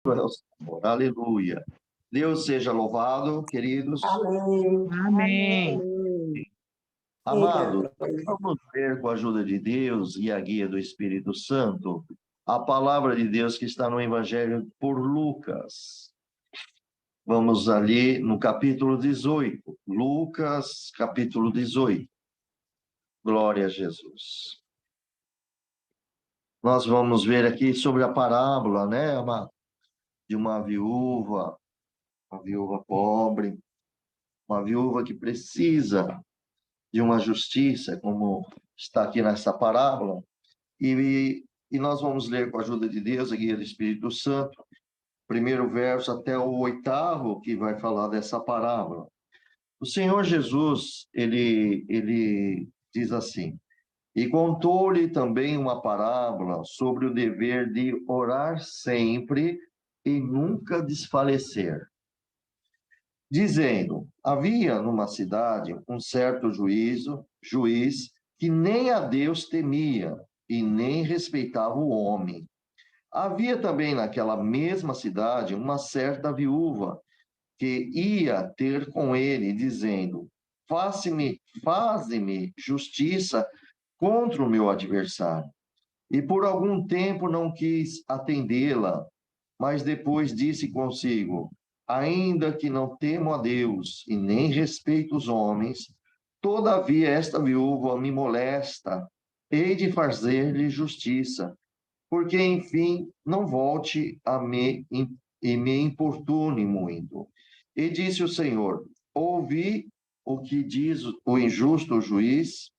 É o Senhor. Aleluia. Deus seja louvado, queridos. Amém. Amém. Amém. Amados, Diga, Luiz. vamos ler com a ajuda de Deus e a guia do Espírito Santo a palavra de Deus que está no Evangelho por Lucas. Vamos ali no capítulo 18. Lucas, capítulo 18. Glória a Jesus. Nós vamos ver aqui sobre a parábola, né, amado? De uma viúva pobre, uma viúva que precisa de uma justiça, como está aqui nessa parábola, e nós vamos ler com a ajuda de Deus, a guia do Espírito Santo, primeiro verso até o 8º, que vai falar dessa parábola. O Senhor Jesus, ele diz assim: e contou-lhe também uma parábola sobre o dever de orar sempre e nunca desfalecer, dizendo: havia numa cidade um certo juiz que nem a Deus temia e nem respeitava o homem. Havia também naquela mesma cidade uma certa viúva que ia ter com ele, dizendo: faze-me justiça contra o meu adversário. E por algum tempo não quis atendê-la, mas depois disse consigo: ainda que não temo a Deus e nem respeito os homens, todavia esta viúva me molesta, hei de fazer-lhe justiça, porque enfim não volte a me e me importune muito. E disse o Senhor: ouvi o que diz o injusto juiz,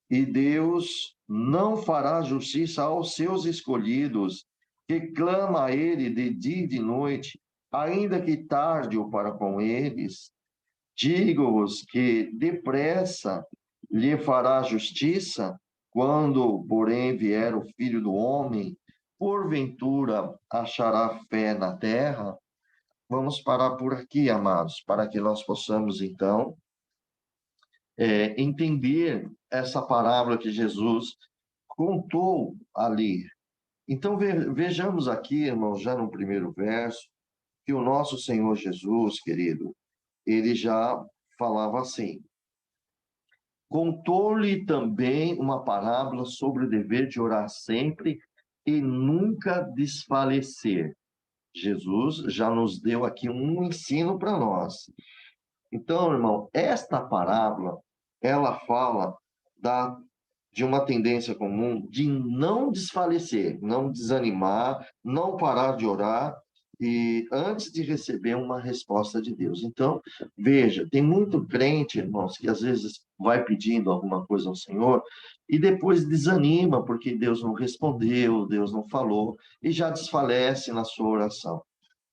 e Deus não fará justiça aos seus escolhidos, que clama a ele de dia e de noite, ainda que tarde o para com eles. Digo-vos que depressa lhe fará justiça, quando, porém, vier o Filho do Homem, porventura achará fé na terra? Vamos parar por aqui, amados, para que nós possamos, então, entender essa parábola que Jesus contou ali. Então, vejamos aqui, irmãos, já no primeiro verso, que o nosso Senhor Jesus, querido, ele já falava assim: contou-lhe também uma parábola sobre o dever de orar sempre e nunca desfalecer. Jesus já nos deu aqui um ensino para nós. Então, irmão, esta parábola, ela fala de uma tendência comum de não desfalecer, não desanimar, não parar de orar e antes de receber uma resposta de Deus. Então, veja, tem muito crente, irmãos, que às vezes vai pedindo alguma coisa ao Senhor e depois desanima porque Deus não respondeu, Deus não falou e já desfalece na sua oração.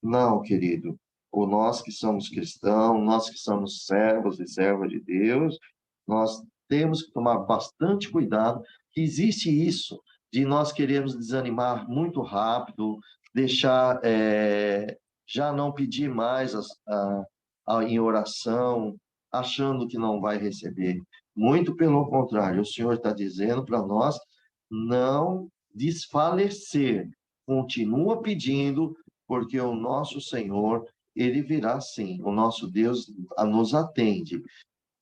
Não, querido. Ou nós que somos cristãos, nós que somos servos e servas de Deus, nós temos que tomar bastante cuidado, que existe isso, de nós queremos desanimar muito rápido, deixar, já não pedir mais em oração, achando que não vai receber. Muito pelo contrário, o Senhor está dizendo para nós não desfalecer. Continua pedindo, porque o nosso Senhor, ele virá sim, o nosso Deus nos atende.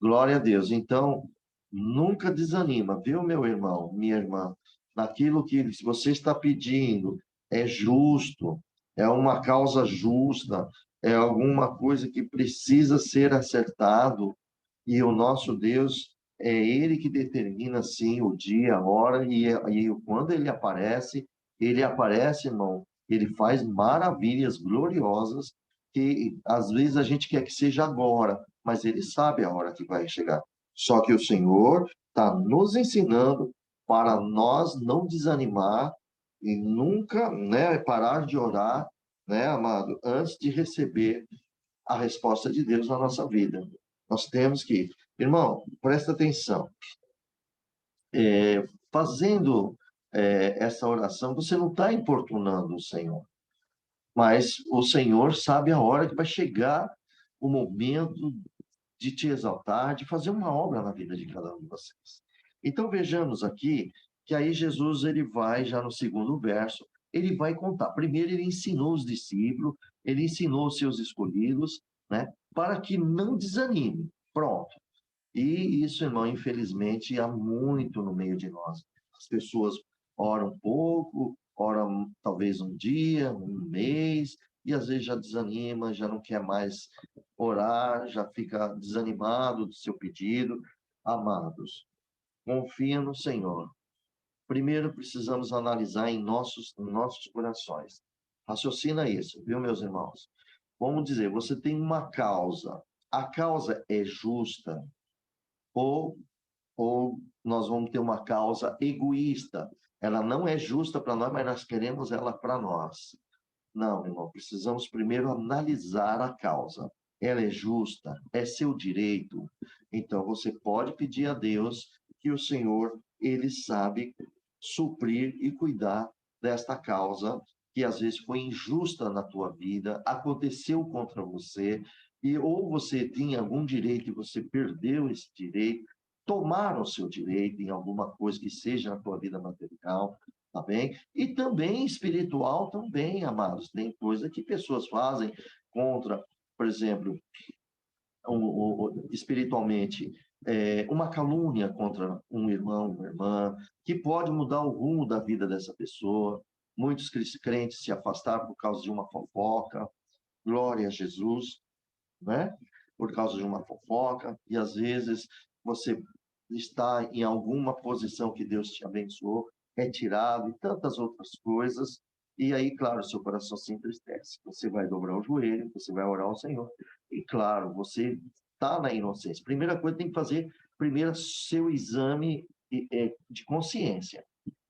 Glória a Deus. Então, nunca desanima, viu, meu irmão, minha irmã? Naquilo que você está pedindo, é justo, é uma causa justa, é alguma coisa que precisa ser acertado, e o nosso Deus, é Ele que determina, sim, o dia, a hora, e quando Ele aparece, irmão, Ele faz maravilhas gloriosas, que às vezes a gente quer que seja agora, mas Ele sabe a hora que vai chegar. Só que o Senhor está nos ensinando para nós não desanimar e nunca, né, parar de orar, né, amado, antes de receber a resposta de Deus na nossa vida. Nós temos que, irmão, presta atenção. Fazendo essa oração, você não está importunando o Senhor, mas o Senhor sabe a hora que vai chegar o momento de te exaltar, de fazer uma obra na vida de cada um de vocês. Então vejamos aqui que aí Jesus ele vai já no segundo verso ele vai contar. Primeiro, ele ensinou os discípulos, ele ensinou os seus escolhidos, né, para que não desanime. Pronto. E isso, irmão, infelizmente, há muito no meio de nós. As pessoas oram um pouco, oram talvez um dia, um mês, e às vezes já desanima, já não quer mais orar, já fica desanimado do seu pedido. Amados, confia no Senhor. Primeiro precisamos analisar em nossos corações. Raciocina isso, viu, meus irmãos? Vamos dizer, você tem uma causa. A causa é justa ou, ou nós vamos ter uma causa egoísta? Ela não é justa para nós, mas nós queremos ela para nós. Não, irmão, precisamos primeiro analisar a causa. Ela é justa? É seu direito? Então você pode pedir a Deus que o Senhor, ele sabe suprir e cuidar desta causa que às vezes foi injusta na tua vida, aconteceu contra você, e ou você tinha algum direito e você perdeu esse direito, tomaram o seu direito em alguma coisa que seja na tua vida material, tá bem? E também espiritual também, amados. Tem coisa que pessoas fazem contra, por exemplo, espiritualmente, uma calúnia contra um irmão, uma irmã, que pode mudar o rumo da vida dessa pessoa. Muitos crentes se afastaram por causa de uma fofoca. Glória a Jesus, né? Por causa de uma fofoca. E às vezes você está em alguma posição que Deus te abençoou, é tirado e tantas outras coisas. E aí, claro, seu coração se entristece. Você vai dobrar o joelho, você vai orar ao Senhor. E claro, você está na inocência. Primeira coisa, tem que fazer primeiro seu exame de consciência.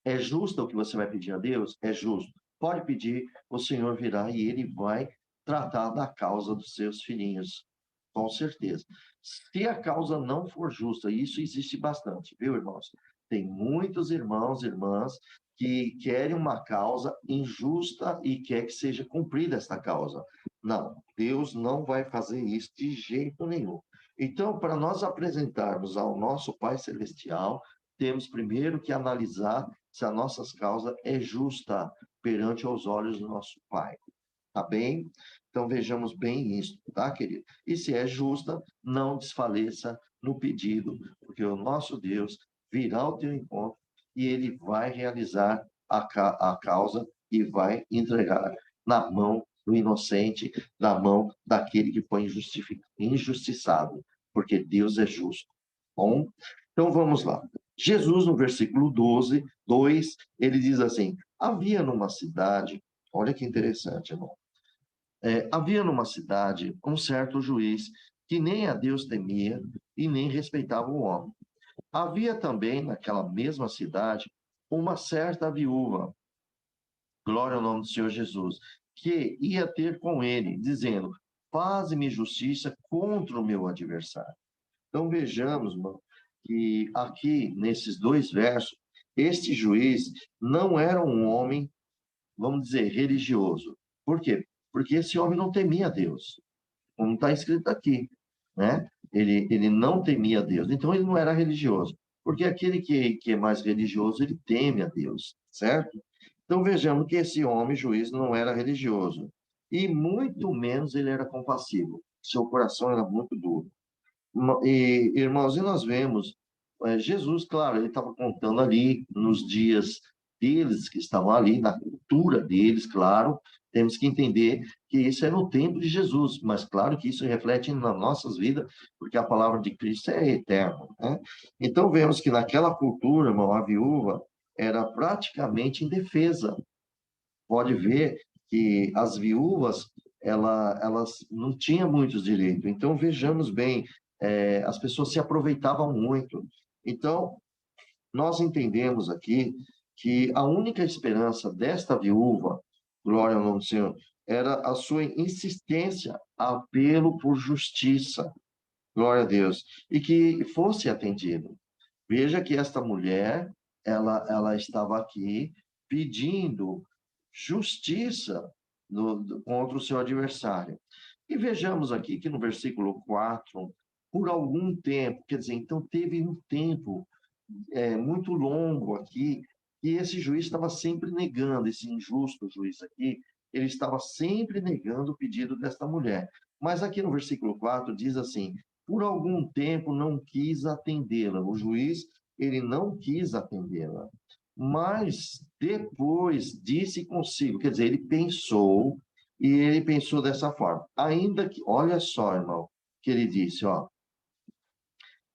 É justo o que você vai pedir a Deus? É justo. Pode pedir, o Senhor virá e ele vai tratar da causa dos seus filhinhos, com certeza. Se a causa não for justa, e isso existe bastante, viu, irmãos? Tem muitos irmãos e irmãs que querem uma causa injusta e quer que seja cumprida esta causa. Não, Deus não vai fazer isso de jeito nenhum. Então, para nós apresentarmos ao nosso Pai Celestial, temos primeiro que analisar se a nossa causa é justa perante os olhos do nosso Pai. Tá bem? Então vejamos bem isso, tá, querido? E se é justa, não desfaleça no pedido, porque o nosso Deus virá ao teu encontro e ele vai realizar a causa e vai entregar na mão do inocente, na mão daquele que foi injustiçado, porque Deus é justo. Bom, então vamos lá. Jesus, no versículo 12, 2, ele diz assim: havia numa cidade, olha que interessante, irmão. Havia numa cidade um certo juiz que nem a Deus temia e nem respeitava o homem. Havia também naquela mesma cidade uma certa viúva, glória ao nome do Senhor Jesus, que ia ter com ele, dizendo: faze-me justiça contra o meu adversário. Então vejamos, irmão, que aqui nesses dois versos, este juiz não era um homem, vamos dizer, religioso. Por quê? Porque esse homem não temia Deus, como está escrito aqui, né? Ele não temia Deus, então ele não era religioso. Porque aquele que é mais religioso, ele teme a Deus, certo? Então vejamos que esse homem, juiz, não era religioso. E muito menos ele era compassivo. Seu coração era muito duro. E, irmãos, e nós vemos, Jesus, claro, ele estava contando ali nos dias deles, que estavam ali, na cultura deles, claro, temos que entender que isso é no tempo de Jesus, mas claro que isso reflete nas nossas vidas, porque a palavra de Cristo é eterna, né? Então vemos que naquela cultura, irmão, a viúva era praticamente indefesa. Pode ver que as viúvas, elas não tinham muitos direitos. Então, vejamos bem, as pessoas se aproveitavam muito. Então, nós entendemos aqui que a única esperança desta viúva, glória ao nome do Senhor, era a sua insistência, apelo por justiça, glória a Deus, e que fosse atendido. Veja que esta mulher, ela estava aqui pedindo justiça contra o seu adversário. E vejamos aqui que no versículo 4, por algum tempo, quer dizer, então teve um tempo muito longo aqui que esse juiz estava sempre negando, esse injusto juiz aqui, ele estava sempre negando o pedido desta mulher. Mas aqui no versículo 4 diz assim: por algum tempo não quis atendê-la. O juiz, ele não quis atendê-la. Mas depois disse consigo, quer dizer, ele pensou, e ele pensou dessa forma. Ainda que, olha só, irmão, que ele disse, ó,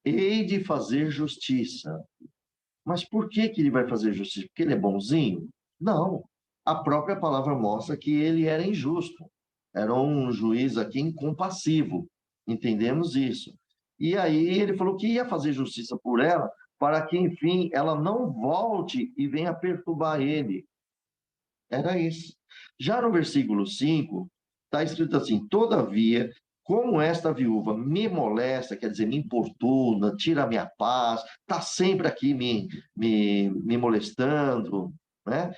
hei de fazer justiça. Mas por que que ele vai fazer justiça? Porque ele é bonzinho? Não. A própria palavra mostra que ele era injusto. Era um juiz aqui incompassivo. Entendemos isso. E aí ele falou que ia fazer justiça por ela, para que, enfim, ela não volte e venha perturbar ele. Era isso. Já no versículo 5, está escrito assim: todavia, como esta viúva me molesta, quer dizer, me importuna, tira a minha paz, está sempre aqui me molestando, né?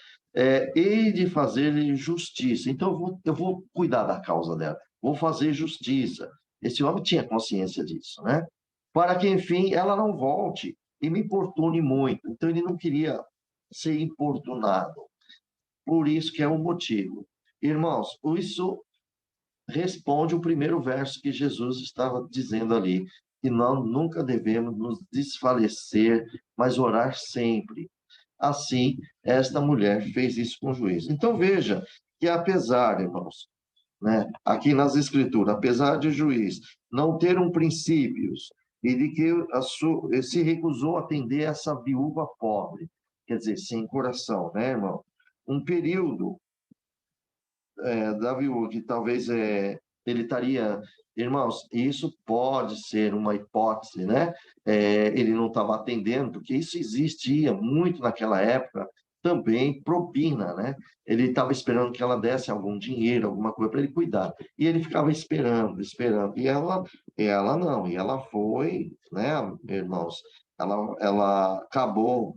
Hei de fazer justiça. Então, eu vou cuidar da causa dela, vou fazer justiça. Esse homem tinha consciência disso, né? Para que, enfim, ela não volte e me importune muito. Então, ele não queria ser importunado. Por isso que é o motivo. Irmãos, isso responde o primeiro verso que Jesus estava dizendo ali, que nós nunca devemos nos desfalecer, mas orar sempre. Assim, esta mulher fez isso com o juiz. Então, veja que apesar, irmãos, né, aqui nas Escrituras, apesar de o juiz não ter um princípios e de que se recusou a atender essa viúva pobre, quer dizer, sem coração, né, irmão? Um período Davi Wood, talvez ele estaria. Irmãos, isso pode ser uma hipótese, né? Ele não estava atendendo, porque isso existia muito naquela época, também propina, né? Ele estava esperando que ela desse algum dinheiro, alguma coisa para ele cuidar. E ele ficava esperando, esperando. E ela não, e ela foi, né, irmãos? Ela acabou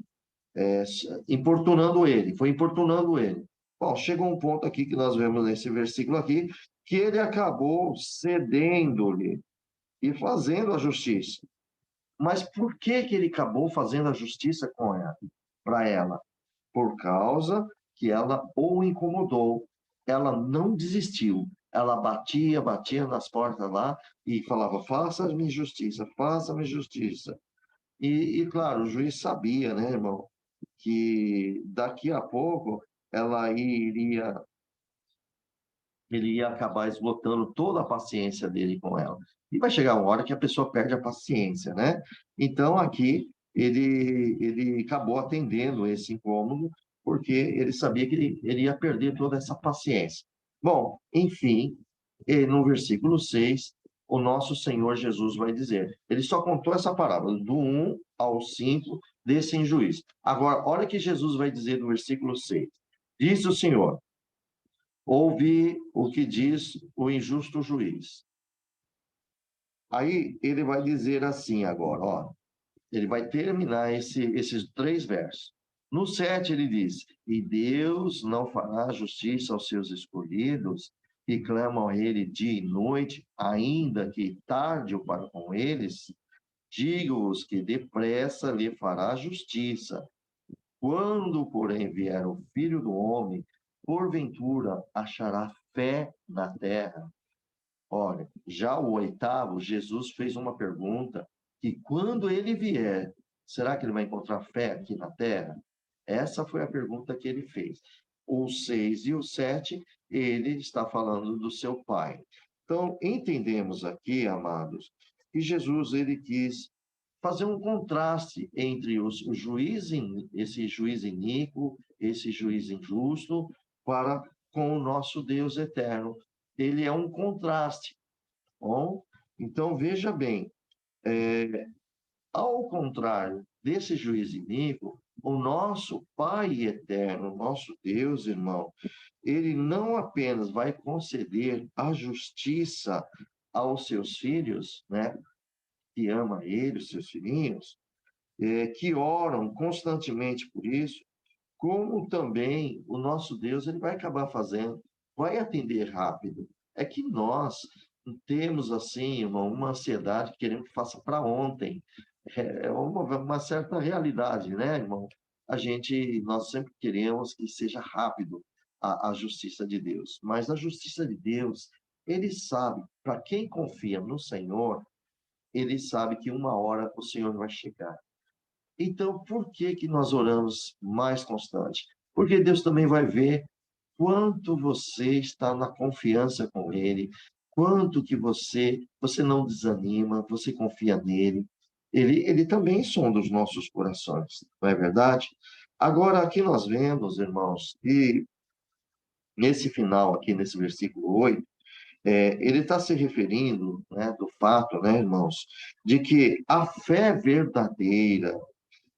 importunando ele, foi importunando ele. Bom, chegou um ponto aqui que nós vemos nesse versículo aqui, que ele acabou cedendo-lhe e fazendo a justiça. Mas por que que ele acabou fazendo a justiça com ela, para ela? Por causa que ela o incomodou. Ela não desistiu. Ela batia, batia nas portas lá e falava: faça-me justiça, faça-me justiça. Claro, o juiz sabia, né, irmão, que daqui a pouco ela iria, ele ia acabar esgotando toda a paciência dele com ela. E vai chegar uma hora que a pessoa perde a paciência, né? Então, aqui, ele acabou atendendo esse incômodo, porque ele sabia que ele ia perder toda essa paciência. Bom, enfim, no versículo 6, o nosso Senhor Jesus vai dizer, ele só contou essa parábola, do 1 ao 5, desse injuiz. Agora, olha o que Jesus vai dizer no versículo 6. Diz o Senhor: ouvi o que diz o injusto juiz. Aí ele vai dizer assim agora, ó, ele vai terminar esses 3 versos. No 7 ele diz: e Deus não fará justiça aos seus escolhidos, que clamam a ele dia e noite, ainda que tarde ou para com eles, digo-vos que depressa lhe fará justiça. Quando, porém, vier o Filho do Homem, porventura achará fé na terra? Olha, já o 8º, Jesus fez uma pergunta que quando ele vier, será que ele vai encontrar fé aqui na terra? Essa foi a pergunta que ele fez. O 6 e o 7, ele está falando do seu Pai. Então, entendemos aqui, amados, que Jesus ele quis fazer um contraste entre o juiz, esse juiz iníquo, esse juiz injusto, para com o nosso Deus eterno. Ele é um contraste. Bom, então veja bem, ao contrário desse juiz iníquo, o nosso Pai eterno, nosso Deus, irmão, ele não apenas vai conceder a justiça aos seus filhos, né, que ama ele, os seus filhinhos, que oram constantemente por isso, como também o nosso Deus ele vai acabar fazendo, vai atender rápido. É que nós temos, assim, uma ansiedade que queremos que faça para ontem. É uma certa realidade, né, irmão? nós sempre queremos que seja rápido a justiça de Deus. Mas a justiça de Deus, ele sabe, para quem confia no Senhor, ele sabe que uma hora o Senhor vai chegar. Então, por que que nós oramos mais constante? Porque Deus também vai ver quanto você está na confiança com Ele, quanto que você não desanima, você confia nele. Ele também sonda os nossos corações, não é verdade? Agora, aqui nós vemos, irmãos, que nesse final, aqui nesse versículo 8, ele está se referindo, né, do fato, né, irmãos, de que a fé verdadeira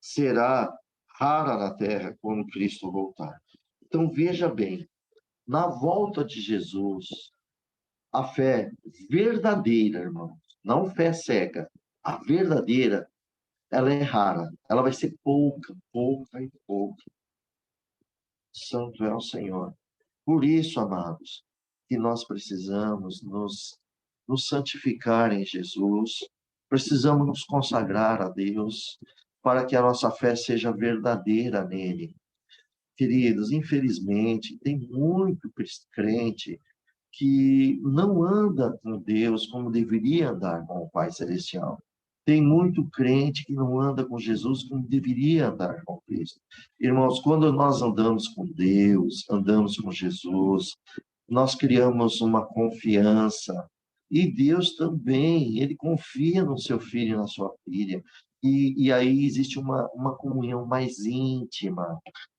será rara na terra quando Cristo voltar. Então, veja bem, na volta de Jesus, a fé verdadeira, irmãos, não fé cega, a verdadeira, ela é rara, ela vai ser pouca, pouca e pouca. Santo é o Senhor. Por isso, amados, que nós precisamos nos santificar em Jesus, precisamos nos consagrar a Deus, para que a nossa fé seja verdadeira nele. Queridos, infelizmente, tem muito crente que não anda com Deus como deveria andar com o Pai Celestial. Tem muito crente que não anda com Jesus como deveria andar com Cristo. Irmãos, quando nós andamos com Deus, andamos com Jesus, nós criamos uma confiança. E Deus também, Ele confia no seu filho e na sua filha. E aí existe uma comunhão mais íntima.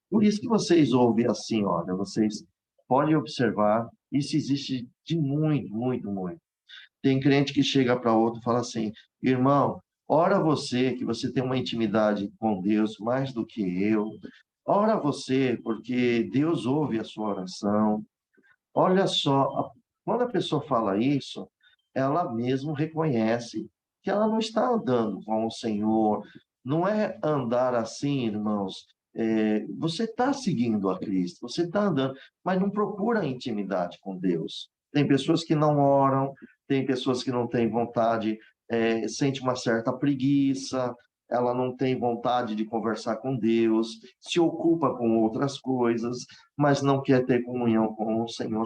Por isso que vocês ouvem assim, olha, vocês podem observar, isso existe de muito, muito, muito. Tem crente que chega para outro e fala assim, irmão, ora você, que você tem uma intimidade com Deus mais do que eu, ora você, porque Deus ouve a sua oração. Olha só, quando a pessoa fala isso, ela mesmo reconhece que ela não está andando com o Senhor. Não é andar assim, irmãos. Você está seguindo a Cristo, você está andando, mas não procura intimidade com Deus. Tem pessoas que não oram, tem pessoas que não têm vontade, sente uma certa preguiça, ela não tem vontade de conversar com Deus, se ocupa com outras coisas, mas não quer ter comunhão com o Senhor.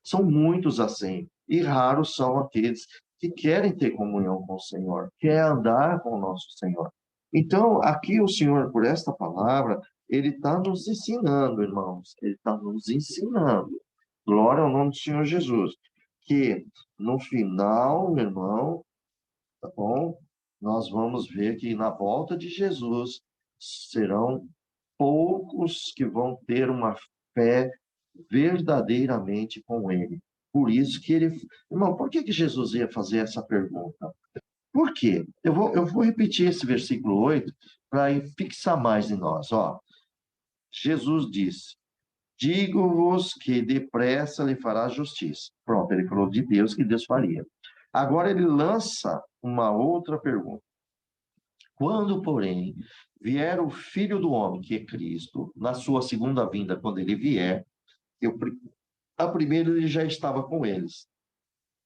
São muitos assim, e raros são aqueles que querem ter comunhão com o Senhor, quer andar com o nosso Senhor. Então, aqui o Senhor, por esta palavra, ele está nos ensinando, irmãos, ele está nos ensinando, glória ao nome do Senhor Jesus, que no final, meu irmão, tá bom? Nós vamos ver que na volta de Jesus serão poucos que vão ter uma fé verdadeiramente com ele. Por isso que ele. Irmão, por que que Jesus ia fazer essa pergunta? Por quê? Eu vou repetir esse versículo 8 para fixar mais em nós. Ó, Jesus disse: digo-vos que depressa lhe fará justiça. Pronto, ele falou de Deus, que Deus faria. Agora ele lança uma outra pergunta. Quando, porém, vier o Filho do Homem, que é Cristo, na sua segunda vinda, quando ele vier, eu, a primeira ele já estava com eles.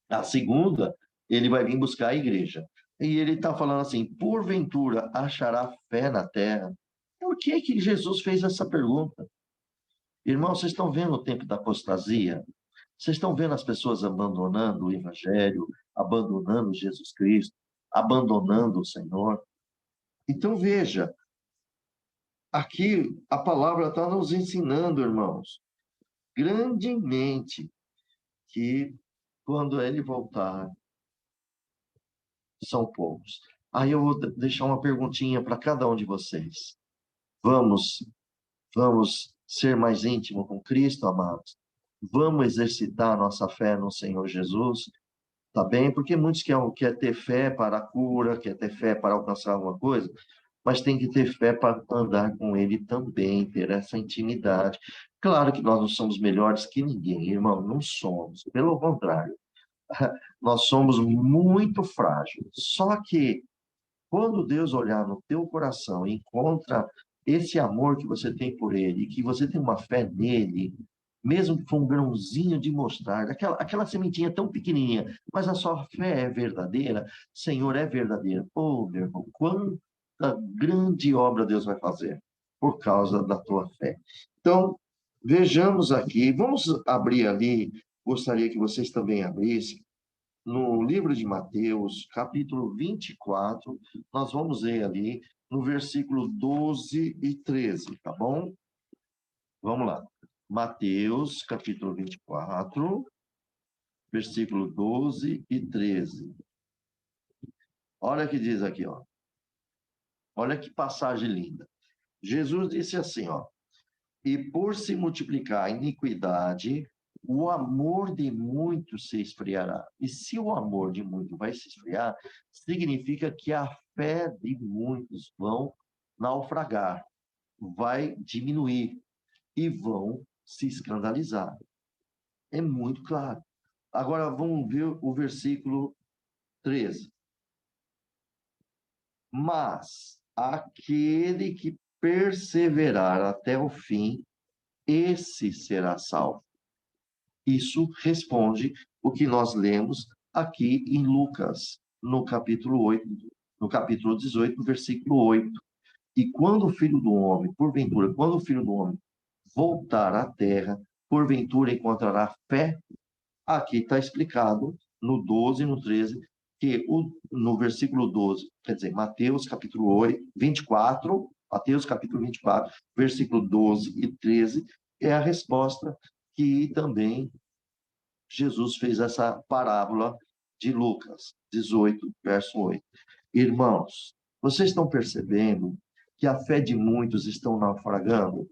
A segunda, ele vai vir buscar a igreja. E ele está falando assim: porventura achará fé na terra? Por que que Jesus fez essa pergunta? Irmãos, vocês estão vendo o tempo da apostasia? Vocês estão vendo as pessoas abandonando o Evangelho, abandonando Jesus Cristo, abandonando o Senhor? Então veja, aqui a palavra está nos ensinando, irmãos, grandemente, que quando ele voltar, são poucos. Aí eu vou deixar uma perguntinha para cada um de vocês. Vamos, vamos ser mais íntimo com Cristo, amados? Vamos exercitar a nossa fé no Senhor Jesus? Tá bem? Porque muitos querem ter fé para a cura, quer ter fé para alcançar alguma coisa, mas tem que ter fé para andar com Ele também, ter essa intimidade. Claro que nós não somos melhores que ninguém, irmão, não somos. Pelo contrário, nós somos muito frágeis. Só que quando Deus olhar no teu coração e encontra esse amor que você tem por Ele, que você tem uma fé nele, mesmo que for um grãozinho de mostarda, aquela sementinha tão pequenininha, mas a sua fé é verdadeira, Senhor, é verdadeira. Oh, meu irmão, quanta grande obra Deus vai fazer. por causa da tua fé. Então, vejamos aqui, vamos abrir ali, gostaria que vocês também abrissem, no livro de Mateus, capítulo 24, nós vamos ler ali no versículo 12 e 13, tá bom? Vamos lá. Mateus, capítulo 24, versículo 12 e 13. Olha o que diz aqui, ó. Olha que passagem linda. Jesus disse assim, ó: "E por se multiplicar a iniquidade, o amor de muitos se esfriará." E se o amor de muitos vai se esfriar, significa que a fé de muitos vão naufragar, vai diminuir e vão se escandalizar. É muito claro. Agora vamos ver o versículo 13. "Mas aquele que perseverar até o fim, esse será salvo." Isso responde o que nós lemos aqui em Lucas, no capítulo 8, no capítulo 18, versículo 8. "E quando o Filho do Homem, porventura, quando o Filho do Homem voltar à terra, porventura encontrará fé?" Aqui está explicado no 12 e no 13, que no versículo 12, quer dizer, Mateus capítulo 8, 24, Mateus capítulo 24, versículo 12 e 13, é a resposta que também Jesus fez essa parábola de Lucas 18, verso 8. Irmãos, vocês estão percebendo que a fé de muitos estão naufragando?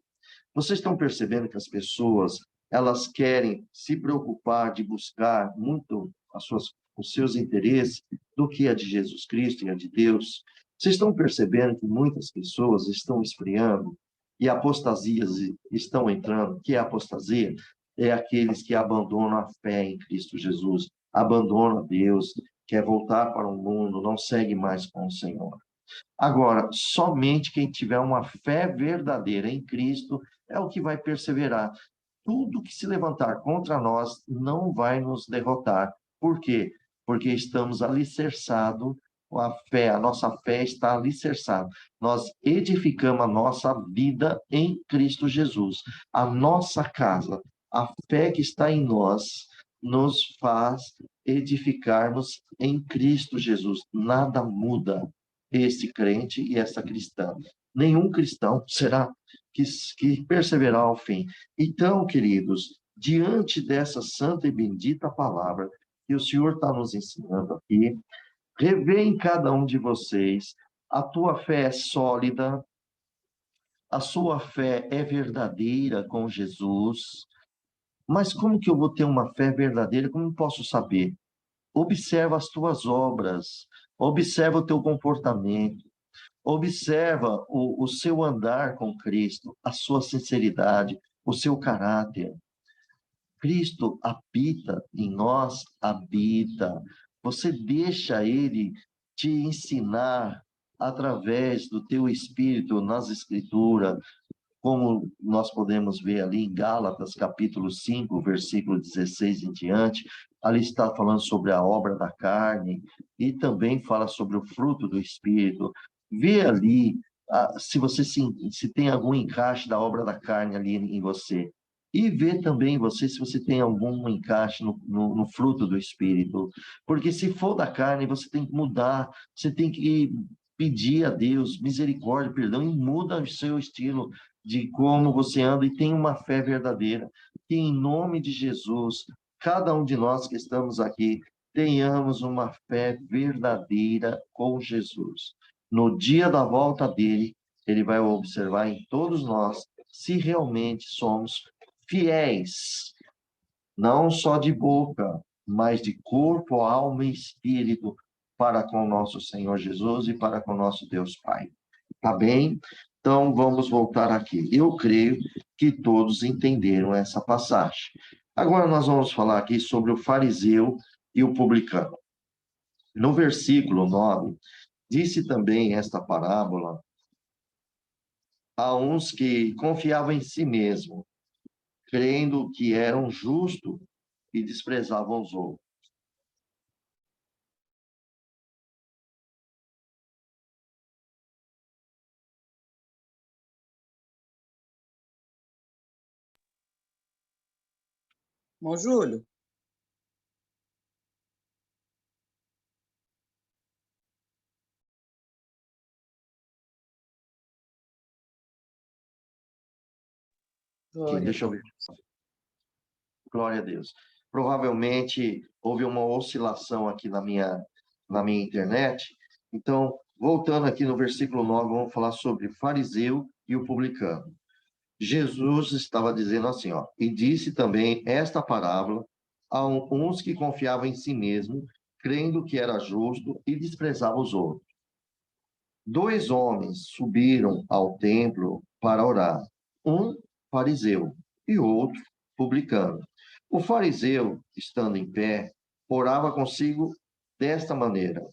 Vocês estão percebendo que as pessoas, elas querem se preocupar de buscar muito os seus interesses do que a de Jesus Cristo e a de Deus? Vocês estão percebendo que muitas pessoas estão esfriando e apostasias estão entrando? Que é a apostasia? É aqueles que abandonam a fé em Cristo Jesus, abandonam Deus, quer voltar para o mundo, não segue mais com o Senhor. Agora, somente quem tiver uma fé verdadeira em Cristo é o que vai perseverar. Tudo que se levantar contra nós não vai nos derrotar. Por quê? Porque estamos alicerçados com a fé, a nossa fé está alicerçada. Nós edificamos a nossa vida em Cristo Jesus. A nossa casa, a fé que está em nós, nos faz edificarmos em Cristo Jesus. Nada muda esse crente e essa cristã. Nenhum cristão será que perseverar ao fim. Então, queridos, diante dessa santa e bendita palavra que o Senhor está nos ensinando aqui, revê em cada um de vocês: a tua fé é sólida, a sua fé é verdadeira com Jesus. Mas como que eu vou ter uma fé verdadeira? Como posso saber? Observa as tuas obras, observa o teu comportamento, observa o seu andar com Cristo, a sua sinceridade, o seu caráter. Cristo habita em nós, habita. Você deixa Ele te ensinar através do teu espírito nas Escrituras, como nós podemos ver ali em Gálatas, capítulo 5, versículo 16 em diante. Ali está falando sobre a obra da carne e também fala sobre o fruto do Espírito. Vê ali se você se tem algum encaixe da obra da carne ali em você. E vê também você se você tem algum encaixe no fruto do Espírito. Porque se for da carne, você tem que mudar, você tem que pedir a Deus misericórdia, perdão, e muda o seu estilo de como você anda e tem uma fé verdadeira. Que em nome de Jesus, cada um de nós que estamos aqui, tenhamos uma fé verdadeira com Jesus. No dia da volta dele, ele vai observar em todos nós se realmente somos fiéis, não só de boca, mas de corpo, alma e espírito para com o nosso Senhor Jesus e para com o nosso Deus Pai. Tá bem? Então, vamos voltar aqui. Eu creio que todos entenderam essa passagem. Agora nós vamos falar aqui sobre o fariseu e o publicano. No versículo 9, disse também esta parábola a uns que confiavam em si mesmo, crendo que eram justos e desprezavam os outros. Irmão Júlio. Sim, deixa eu ver. Glória a Deus. Provavelmente houve uma oscilação aqui na minha internet. Então, voltando aqui no versículo 9, vamos falar sobre fariseu e o publicano. Jesus estava dizendo assim, ó, e disse também esta parábola a uns que confiavam em si mesmo, crendo que era justo e desprezavam os outros. 2 homens subiram ao templo para orar, um fariseu e outro publicano. O fariseu, estando em pé, orava consigo desta maneira: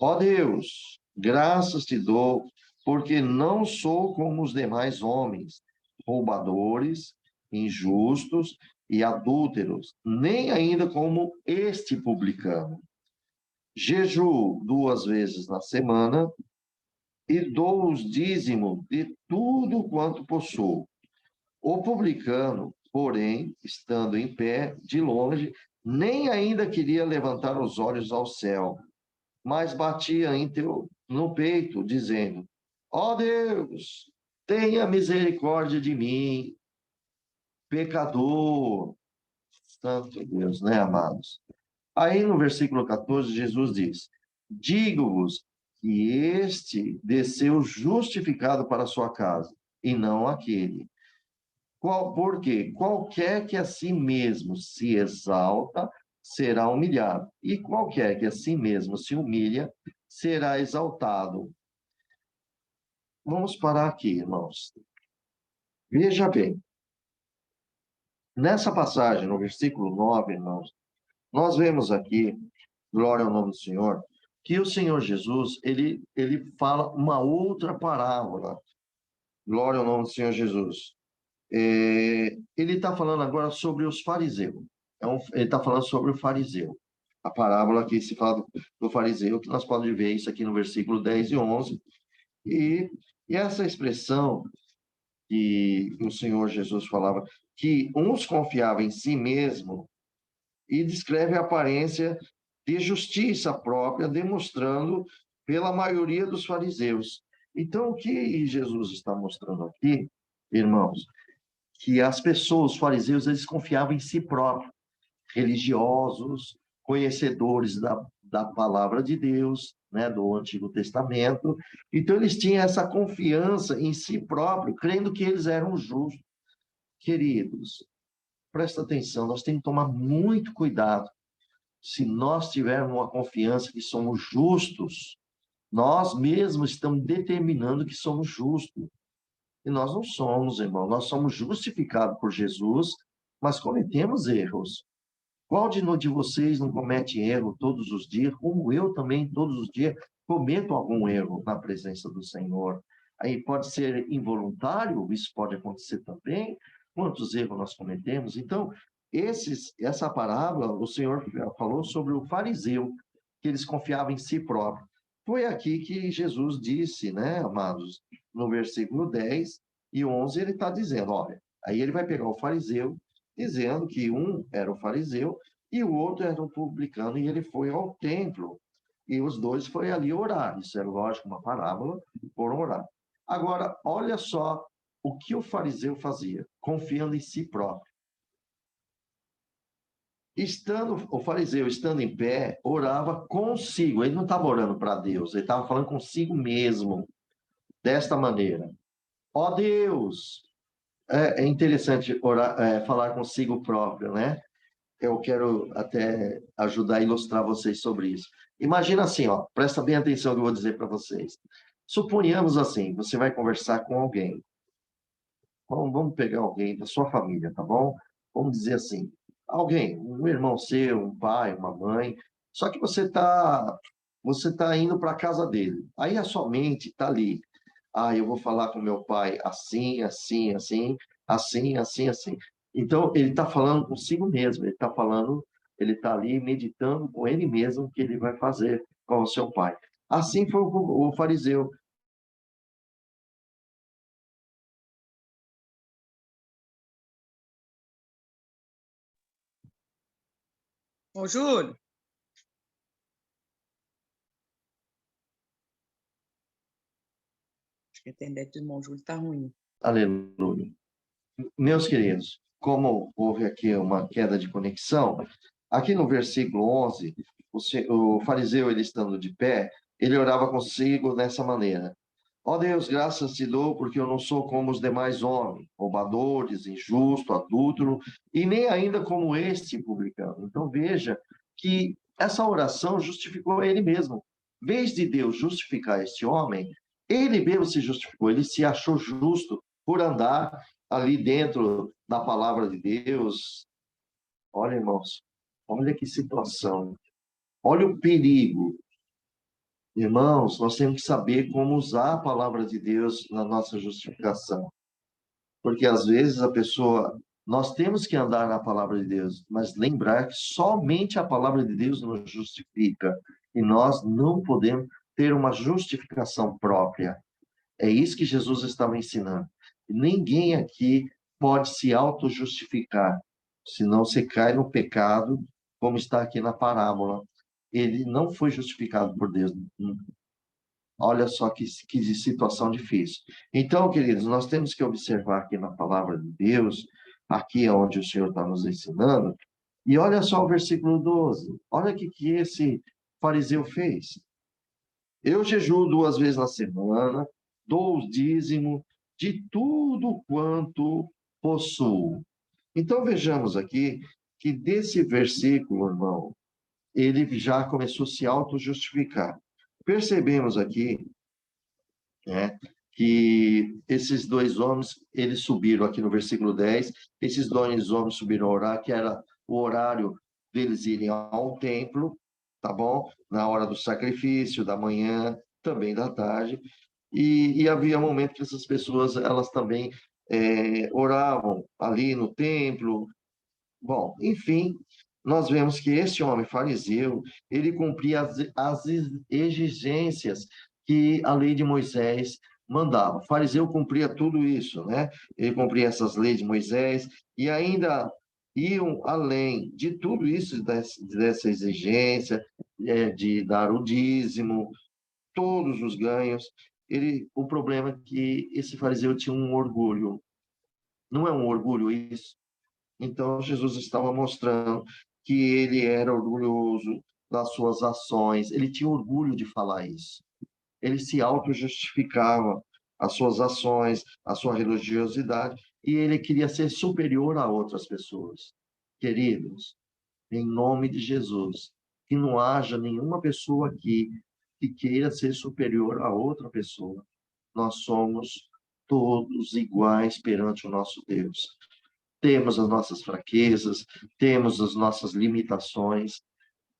Ó Deus, graças te dou, porque não sou como os demais homens, roubadores, injustos e adúlteros, nem ainda como este publicano. Jejuo 2 vezes na semana e dou os dízimos de tudo quanto possuo. O publicano, porém, estando em pé, de longe, nem ainda queria levantar os olhos ao céu, mas batia no peito, dizendo: Ó Deus, tenha misericórdia de mim, pecador. Santo Deus, né, amados? Aí no versículo 14, Jesus diz: Digo-vos que este desceu justificado para a sua casa, e não aquele. Porque qualquer que a si mesmo se exalta, será humilhado, e qualquer que a si mesmo se humilha, será exaltado. Vamos parar aqui, irmãos. Veja bem, nessa passagem, no versículo 9, irmãos, nós vemos aqui, glória ao nome do Senhor, que o Senhor Jesus, ele fala uma outra parábola. Glória ao nome do Senhor Jesus. Ele está falando agora sobre os fariseus. Ele está falando sobre o fariseu. A parábola que se fala do fariseu, que nós podemos ver isso aqui no versículo 10 e 11. E essa expressão que o Senhor Jesus falava, que uns confiavam em si mesmo, e descreve a aparência de justiça própria, demonstrando pela maioria dos fariseus. Então, o que Jesus está mostrando aqui, irmãos, que as pessoas, os fariseus, eles confiavam em si próprios, religiosos, conhecedores da palavra de Deus, né, do Antigo Testamento. Então, eles tinham essa confiança em si próprio, crendo que eles eram justos. Queridos, presta atenção, nós temos que tomar muito cuidado. Se nós tivermos uma confiança que somos justos, nós mesmos estamos determinando que somos justos. E nós não somos, irmão. Nós somos justificados por Jesus, mas cometemos erros. Qual de vocês não comete erro todos os dias, como eu também, todos os dias, cometo algum erro na presença do Senhor? Aí pode ser involuntário, isso pode acontecer também. Quantos erros nós cometemos? Então, essa parábola, o Senhor falou sobre o fariseu, que eles confiavam em si próprio. Foi aqui que Jesus disse, né, amados, no versículo 10 e 11, ele está dizendo, olha, aí ele vai pegar o fariseu, dizendo que um era o fariseu e o outro era um publicano, e ele foi ao templo, e os dois foram ali orar. Isso é lógico, uma parábola, foram orar. Agora, olha só o que o fariseu fazia, confiando em si próprio. O fariseu, estando em pé, orava consigo. Ele não estava orando para Deus, ele estava falando consigo mesmo, desta maneira: Ó Deus! É interessante orar, falar consigo próprio, né? Eu quero até ajudar a ilustrar vocês sobre isso. Imagina assim, ó, presta bem atenção no que eu vou dizer para vocês. Suponhamos assim, você vai conversar com alguém. Vamos pegar alguém da sua família, tá bom? Vamos dizer assim, alguém, um irmão seu, um pai, uma mãe, só que você tá indo para a casa dele. Aí a sua mente está ali. Ah, eu vou falar com meu pai assim, assim, assim, assim, assim, assim. Então, ele está falando consigo mesmo, ele está ali meditando com ele mesmo o que ele vai fazer com o seu pai. Assim foi o fariseu. Ô, Júlio. Acho que a internet do irmão Júlio está ruim. Aleluia. Meus queridos, como houve aqui uma queda de conexão, aqui no versículo 11, o fariseu, ele estando de pé, ele orava consigo dessa maneira: ó Deus, graças te dou, porque eu não sou como os demais homens, roubadores, injusto, adúltero, e nem ainda como este publicano. Então veja que essa oração justificou ele mesmo. Em vez de Deus justificar este homem, ele mesmo se justificou, ele se achou justo por andar ali dentro da palavra de Deus. Olha, irmãos, olha que situação. Olha o perigo. Irmãos, nós temos que saber como usar a palavra de Deus na nossa justificação. Porque às vezes nós temos que andar na palavra de Deus, mas lembrar que somente a palavra de Deus nos justifica. E nós não podemos ter uma justificação própria. É isso que Jesus estava ensinando. Ninguém aqui pode se auto-justificar, senão você cai no pecado, como está aqui na parábola. Ele não foi justificado por Deus. Olha só que situação difícil. Então, queridos, nós temos que observar aqui na palavra de Deus, aqui é onde o Senhor está nos ensinando, e olha só o versículo 12. Olha o que esse fariseu fez. Eu jejuo 2 vezes na semana, dou o dízimo de tudo quanto possuo. Então vejamos aqui que desse versículo, irmão, ele já começou a se auto-justificar. Percebemos aqui, né, que esses dois homens, eles subiram aqui no versículo 10, esses dois homens subiram a orar, que era o horário deles irem ao templo, tá bom? Na hora do sacrifício, da manhã, também da tarde, e havia momento que essas pessoas, elas também oravam ali no templo. Bom, enfim, nós vemos que esse homem fariseu, ele cumpria as exigências que a lei de Moisés mandava. O fariseu cumpria tudo isso, né? Ele cumpria essas leis de Moisés e ainda iam além de tudo isso, dessa exigência, de dar o dízimo, todos os ganhos. O problema é que esse fariseu tinha um orgulho. Não é um orgulho isso? Então, Jesus estava mostrando que ele era orgulhoso das suas ações, ele tinha orgulho de falar isso. Ele se auto-justificava as suas ações, a sua religiosidade, e ele queria ser superior a outras pessoas. Queridos, em nome de Jesus, que não haja nenhuma pessoa aqui que queira ser superior a outra pessoa. Nós somos todos iguais perante o nosso Deus. Temos as nossas fraquezas, temos as nossas limitações.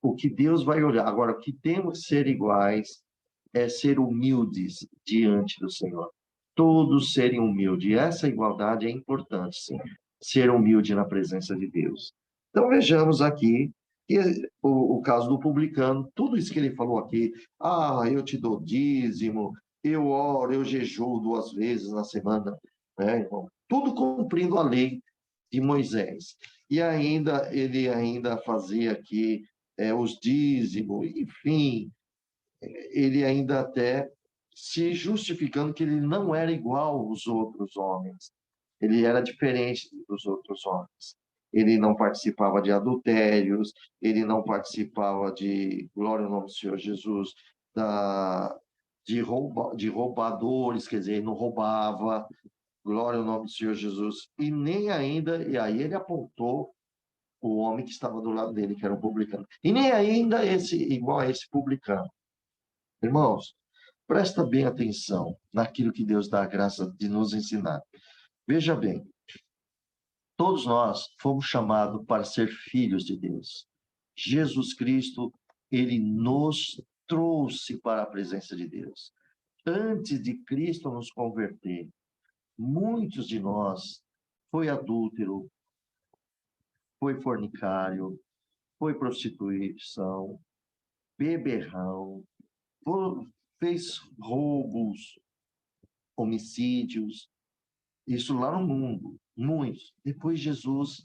O que Deus vai olhar. Agora, o que temos que ser iguais é ser humildes diante do Senhor. Todos serem humildes. E essa igualdade é importante, sim. Ser humilde na presença de Deus. Então, vejamos aqui que o caso do publicano, tudo isso que ele falou aqui, eu te dou dízimo, eu oro, eu jejuo 2 vezes na semana, né, irmão? Tudo cumprindo a lei de Moisés. E ainda ele ainda fazia aqui os dízimos, enfim, ele ainda até se justificando que ele não era igual aos outros homens. Ele era diferente dos outros homens. Ele não participava de adultérios, ele não participava de, glória ao nome do Senhor Jesus, de roubadores, quer dizer, ele não roubava, glória ao nome do Senhor Jesus, e nem ainda, e aí ele apontou o homem que estava do lado dele, que era um publicano. E nem ainda igual a esse publicano. Irmãos, presta bem atenção naquilo que Deus dá a graça de nos ensinar. Veja bem, todos nós fomos chamados para ser filhos de Deus. Jesus Cristo, ele nos trouxe para a presença de Deus. Antes de Cristo nos converter, muitos de nós foi adúltero, foi fornicário, foi prostituição, beberrão, fez roubos, homicídios, isso lá no mundo, muitos. Depois Jesus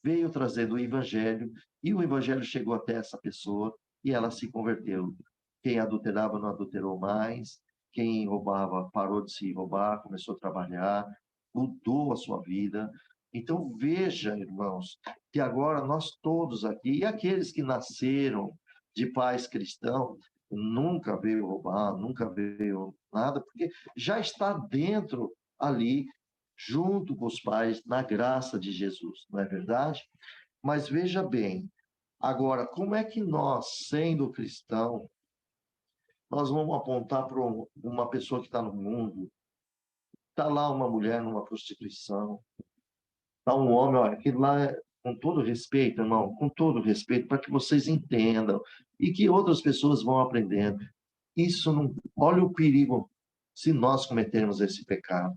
veio trazendo o evangelho E o evangelho chegou até essa pessoa e ela se converteu. Quem adulterava não adulterou mais, quem roubava parou de se roubar, começou a trabalhar, mudou a sua vida. Então veja, irmãos, que agora nós todos aqui, e aqueles que nasceram de pais cristãos, nunca veio roubar, nunca veio nada, porque já está dentro ali, junto com os pais, na graça de Jesus, não é verdade? Mas veja bem, agora, como é que nós, sendo cristão, nós vamos apontar para uma pessoa que está no mundo, está lá uma mulher numa prostituição, está um homem, olha, aquilo lá, com todo respeito, irmão, com todo respeito, para que vocês entendam e que outras pessoas vão aprendendo. Isso não. Olha o perigo se nós cometermos esse pecado.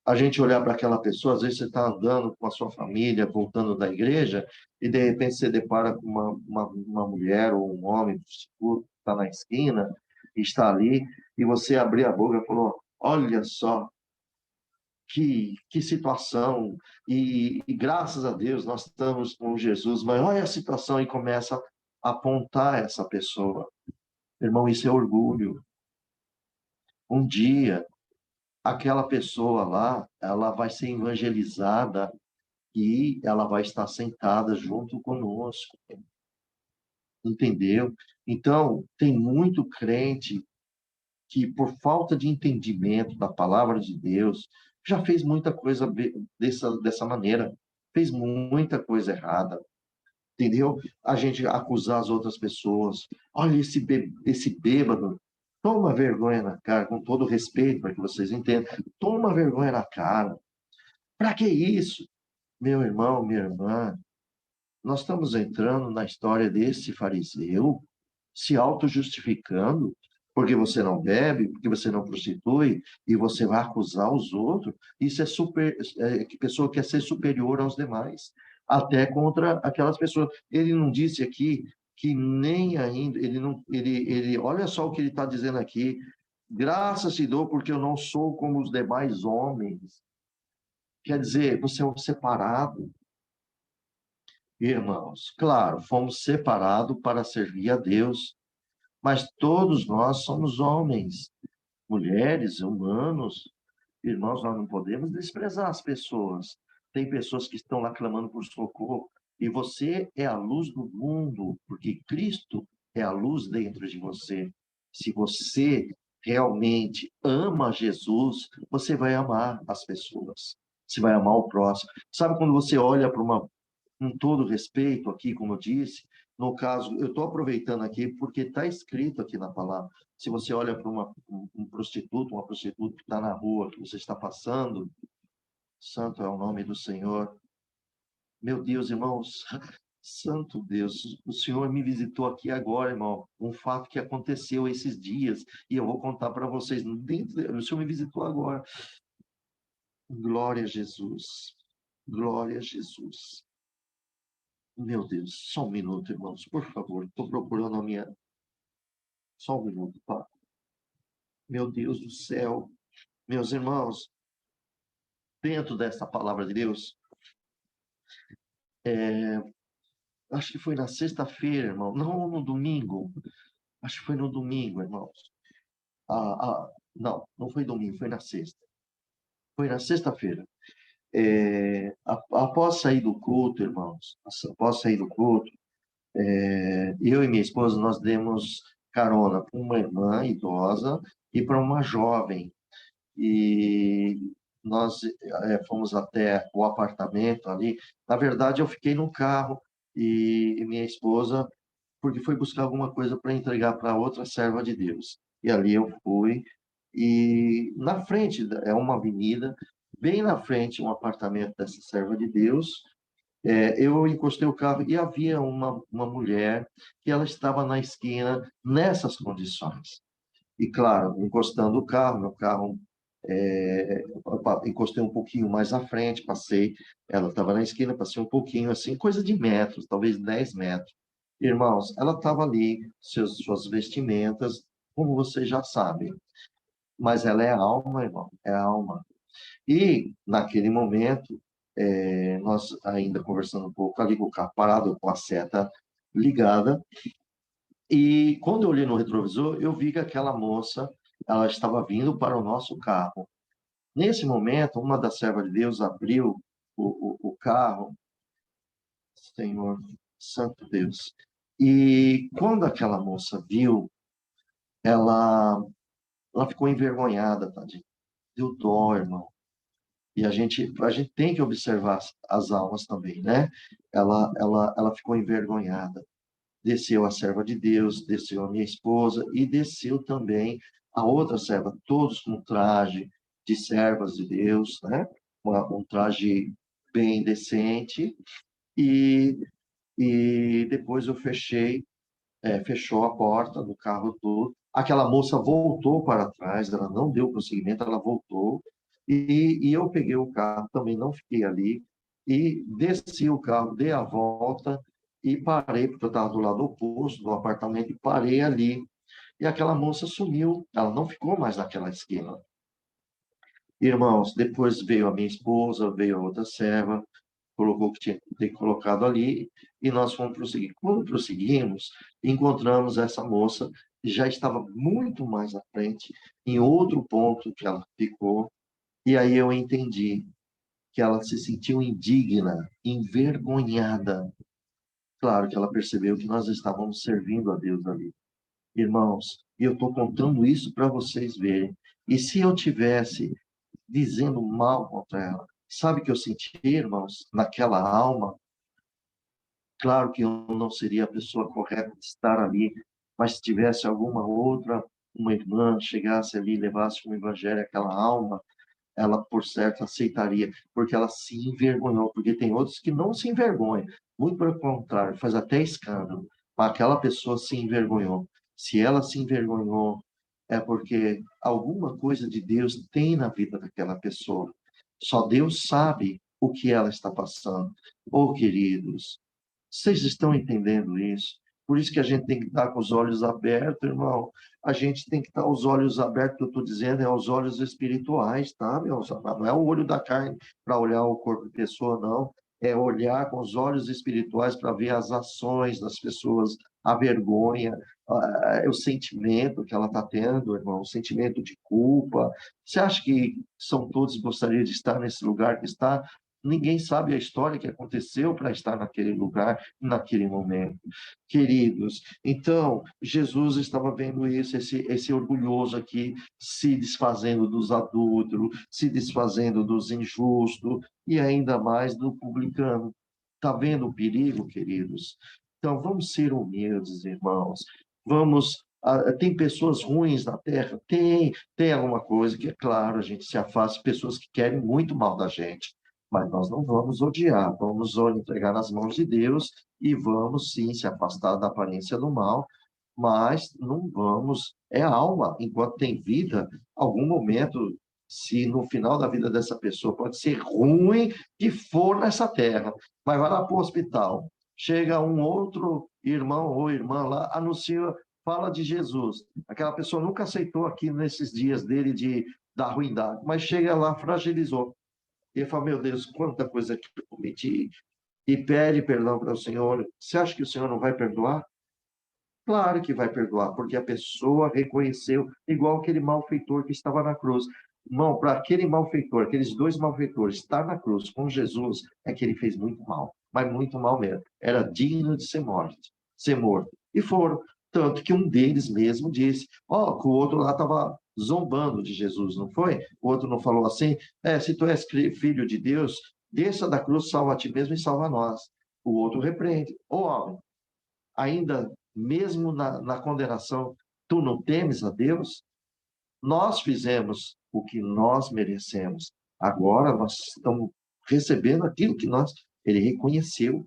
A gente olhar para aquela pessoa, às vezes você está andando com a sua família, voltando da igreja, e de repente você depara com uma mulher ou um homem que está na esquina, e está ali, e você abrir a boca e falou: olha só, que situação, e graças a Deus nós estamos com Jesus, mas olha a situação, e começa a apontar essa pessoa. Irmão, isso é orgulho. Um dia, aquela pessoa lá, ela vai ser evangelizada e ela vai estar sentada junto conosco, entendeu? Então, tem muito crente que, por falta de entendimento da palavra de Deus, já fez muita coisa dessa maneira, fez muita coisa errada, entendeu? A gente acusar as outras pessoas, olha esse bêbado, toma vergonha na cara, com todo respeito, para que vocês entendam, toma vergonha na cara. Para que isso? Meu irmão, minha irmã, nós estamos entrando na história desse fariseu se auto-justificando porque você não bebe, porque você não prostitui, e você vai acusar os outros. Isso que pessoa quer ser superior aos demais, até contra aquelas pessoas. Ele não disse aqui que nem ainda, ele não, olha só o que ele está dizendo aqui, graças te dou porque eu não sou como os demais homens. Quer dizer, você é um separado. Irmãos, claro, fomos separados para servir a Deus, mas todos nós somos homens, mulheres, humanos. Irmãos, nós não podemos desprezar as pessoas. Tem pessoas que estão lá clamando por socorro, e você é a luz do mundo, porque Cristo é a luz dentro de você. Se você realmente ama Jesus, você vai amar as pessoas. Você vai amar o próximo. Sabe quando você olha para uma com todo respeito aqui, como eu disse, no caso, eu estou aproveitando aqui porque está escrito aqui na palavra. Se você olha para um prostituto, uma prostituta que está na rua, que você está passando, santo é o nome do Senhor. Meu Deus, irmãos, santo Deus, o Senhor me visitou aqui agora, irmão, um fato que aconteceu esses dias, e eu vou contar para vocês. O Senhor me visitou agora. Glória a Jesus. Glória a Jesus. Meu Deus, só um minuto, irmãos, por favor. Estou procurando a minha. Só um minuto, tá? Meu Deus do céu. Meus irmãos, dentro dessa palavra de Deus, acho que foi na sexta-feira, irmão. Não no domingo. Acho que foi no domingo, irmãos. Não foi domingo, foi na sexta. Foi na sexta-feira. Após sair do culto, irmãos, após sair do culto, eu e minha esposa, nós demos carona para uma irmã idosa e para uma jovem. E nós fomos até o apartamento ali. Na verdade, eu fiquei no carro e minha esposa, porque foi buscar alguma coisa para entregar para outra serva de Deus. E ali eu fui, e na frente, é uma avenida, bem na frente, um apartamento dessa serva de Deus. Eu encostei o carro e havia uma mulher que ela estava na esquina nessas condições. E claro, encostando o carro, meu carro, encostei um pouquinho mais à frente, passei, ela estava na esquina, passei um pouquinho assim, coisa de metros, talvez 10 metros. Irmãos, ela estava ali, suas vestimentas, como vocês já sabem, mas ela é alma, irmão, é alma. E, naquele momento, Nós ainda conversando um pouco, ali com o carro parado, com a seta ligada, e quando eu olhei no retrovisor, eu vi que aquela moça, ela estava vindo para o nosso carro. Nesse momento, uma das servas de Deus abriu o carro, Senhor, Santo Deus. E quando aquela moça viu, ela, ela ficou envergonhada, tadinha. Deu dó, irmão. E a gente tem que observar as almas também, né? Ela ficou envergonhada. Desceu a serva de Deus, desceu a minha esposa e desceu também a outra serva, todos com traje de servas de Deus, né? Um traje bem decente. E, e depois eu fechou a porta do carro todo. Aquela moça voltou para trás, ela não deu prosseguimento, ela voltou. E eu peguei o carro, também não fiquei ali, e desci o carro, dei a volta e parei, porque eu estava do lado oposto do apartamento, e parei ali. E aquela moça sumiu, ela não ficou mais naquela esquina. Irmãos, depois veio a minha esposa, veio a outra serva, colocou o que tinha que ter colocado ali, e nós fomos prosseguir. Quando prosseguimos, encontramos essa moça, que já estava muito mais à frente, em outro ponto que ela ficou, e aí eu entendi que ela se sentiu indigna, envergonhada. Claro que ela percebeu que nós estávamos servindo a Deus ali. Irmãos, e eu estou contando isso para vocês verem. E se eu tivesse dizendo mal contra ela, sabe o que eu senti, irmãos, naquela alma? Claro que eu não seria a pessoa correta de estar ali, mas se tivesse alguma outra, uma irmã, chegasse ali e levasse um evangelho àquela alma, ela, por certo, aceitaria, porque ela se envergonhou, porque tem outros que não se envergonham, muito pelo contrário, faz até escândalo, mas aquela pessoa se envergonhou. Se ela se envergonhou, é porque alguma coisa de Deus tem na vida daquela pessoa. Só Deus sabe o que ela está passando. Oh, queridos, vocês estão entendendo isso? Por isso que a gente tem que estar com os olhos abertos, irmão. A gente tem que estar com os olhos abertos, que eu estou dizendo, é os olhos espirituais, tá, meu? Não é o olho da carne para olhar o corpo de pessoa, não. É olhar com os olhos espirituais para ver as ações das pessoas, a vergonha, o sentimento que ela está tendo, irmão, o sentimento de culpa. Você acha que são todos gostariam de estar nesse lugar que está? Ninguém sabe a história que aconteceu para estar naquele lugar, naquele momento. Queridos, então, Jesus estava vendo isso, esse orgulhoso aqui, se desfazendo dos adúlteros, se desfazendo dos injustos, e ainda mais do publicano. Está vendo o perigo, queridos? Então, vamos ser humildes, irmãos. Vamos. Tem pessoas ruins na terra? Tem alguma coisa que, é claro, a gente se afasta, pessoas que querem muito mal da gente. Mas nós não vamos odiar, vamos entregar nas mãos de Deus e vamos sim se afastar da aparência do mal, mas não vamos. É a alma, enquanto tem vida, algum momento, se no final da vida dessa pessoa pode ser ruim que for nessa terra, mas vai lá para o hospital, chega um outro irmão ou irmã lá, anuncia, fala de Jesus. Aquela pessoa nunca aceitou aqui nesses dias dele da ruindade, mas chega lá, fragilizou. E ele fala, meu Deus, quanta coisa que eu cometi. E pede perdão para o Senhor. Você acha que o Senhor não vai perdoar? Claro que vai perdoar, porque a pessoa reconheceu, igual aquele malfeitor que estava na cruz. Irmão, para aquele malfeitor, aqueles dois malfeitores, estar na cruz com Jesus, é que ele fez muito mal, mas muito mal mesmo. Era digno de ser morto. E foram. Tanto que um deles mesmo disse, ó, que o outro lá estava zombando de Jesus, não foi? O outro não falou assim, se tu és filho de Deus, desça da cruz, salva a ti mesmo e salva a nós. O outro repreende. Ô, homem, ainda mesmo na condenação, tu não temes a Deus? Nós fizemos o que nós merecemos. Agora nós estamos recebendo aquilo que nós. Ele reconheceu,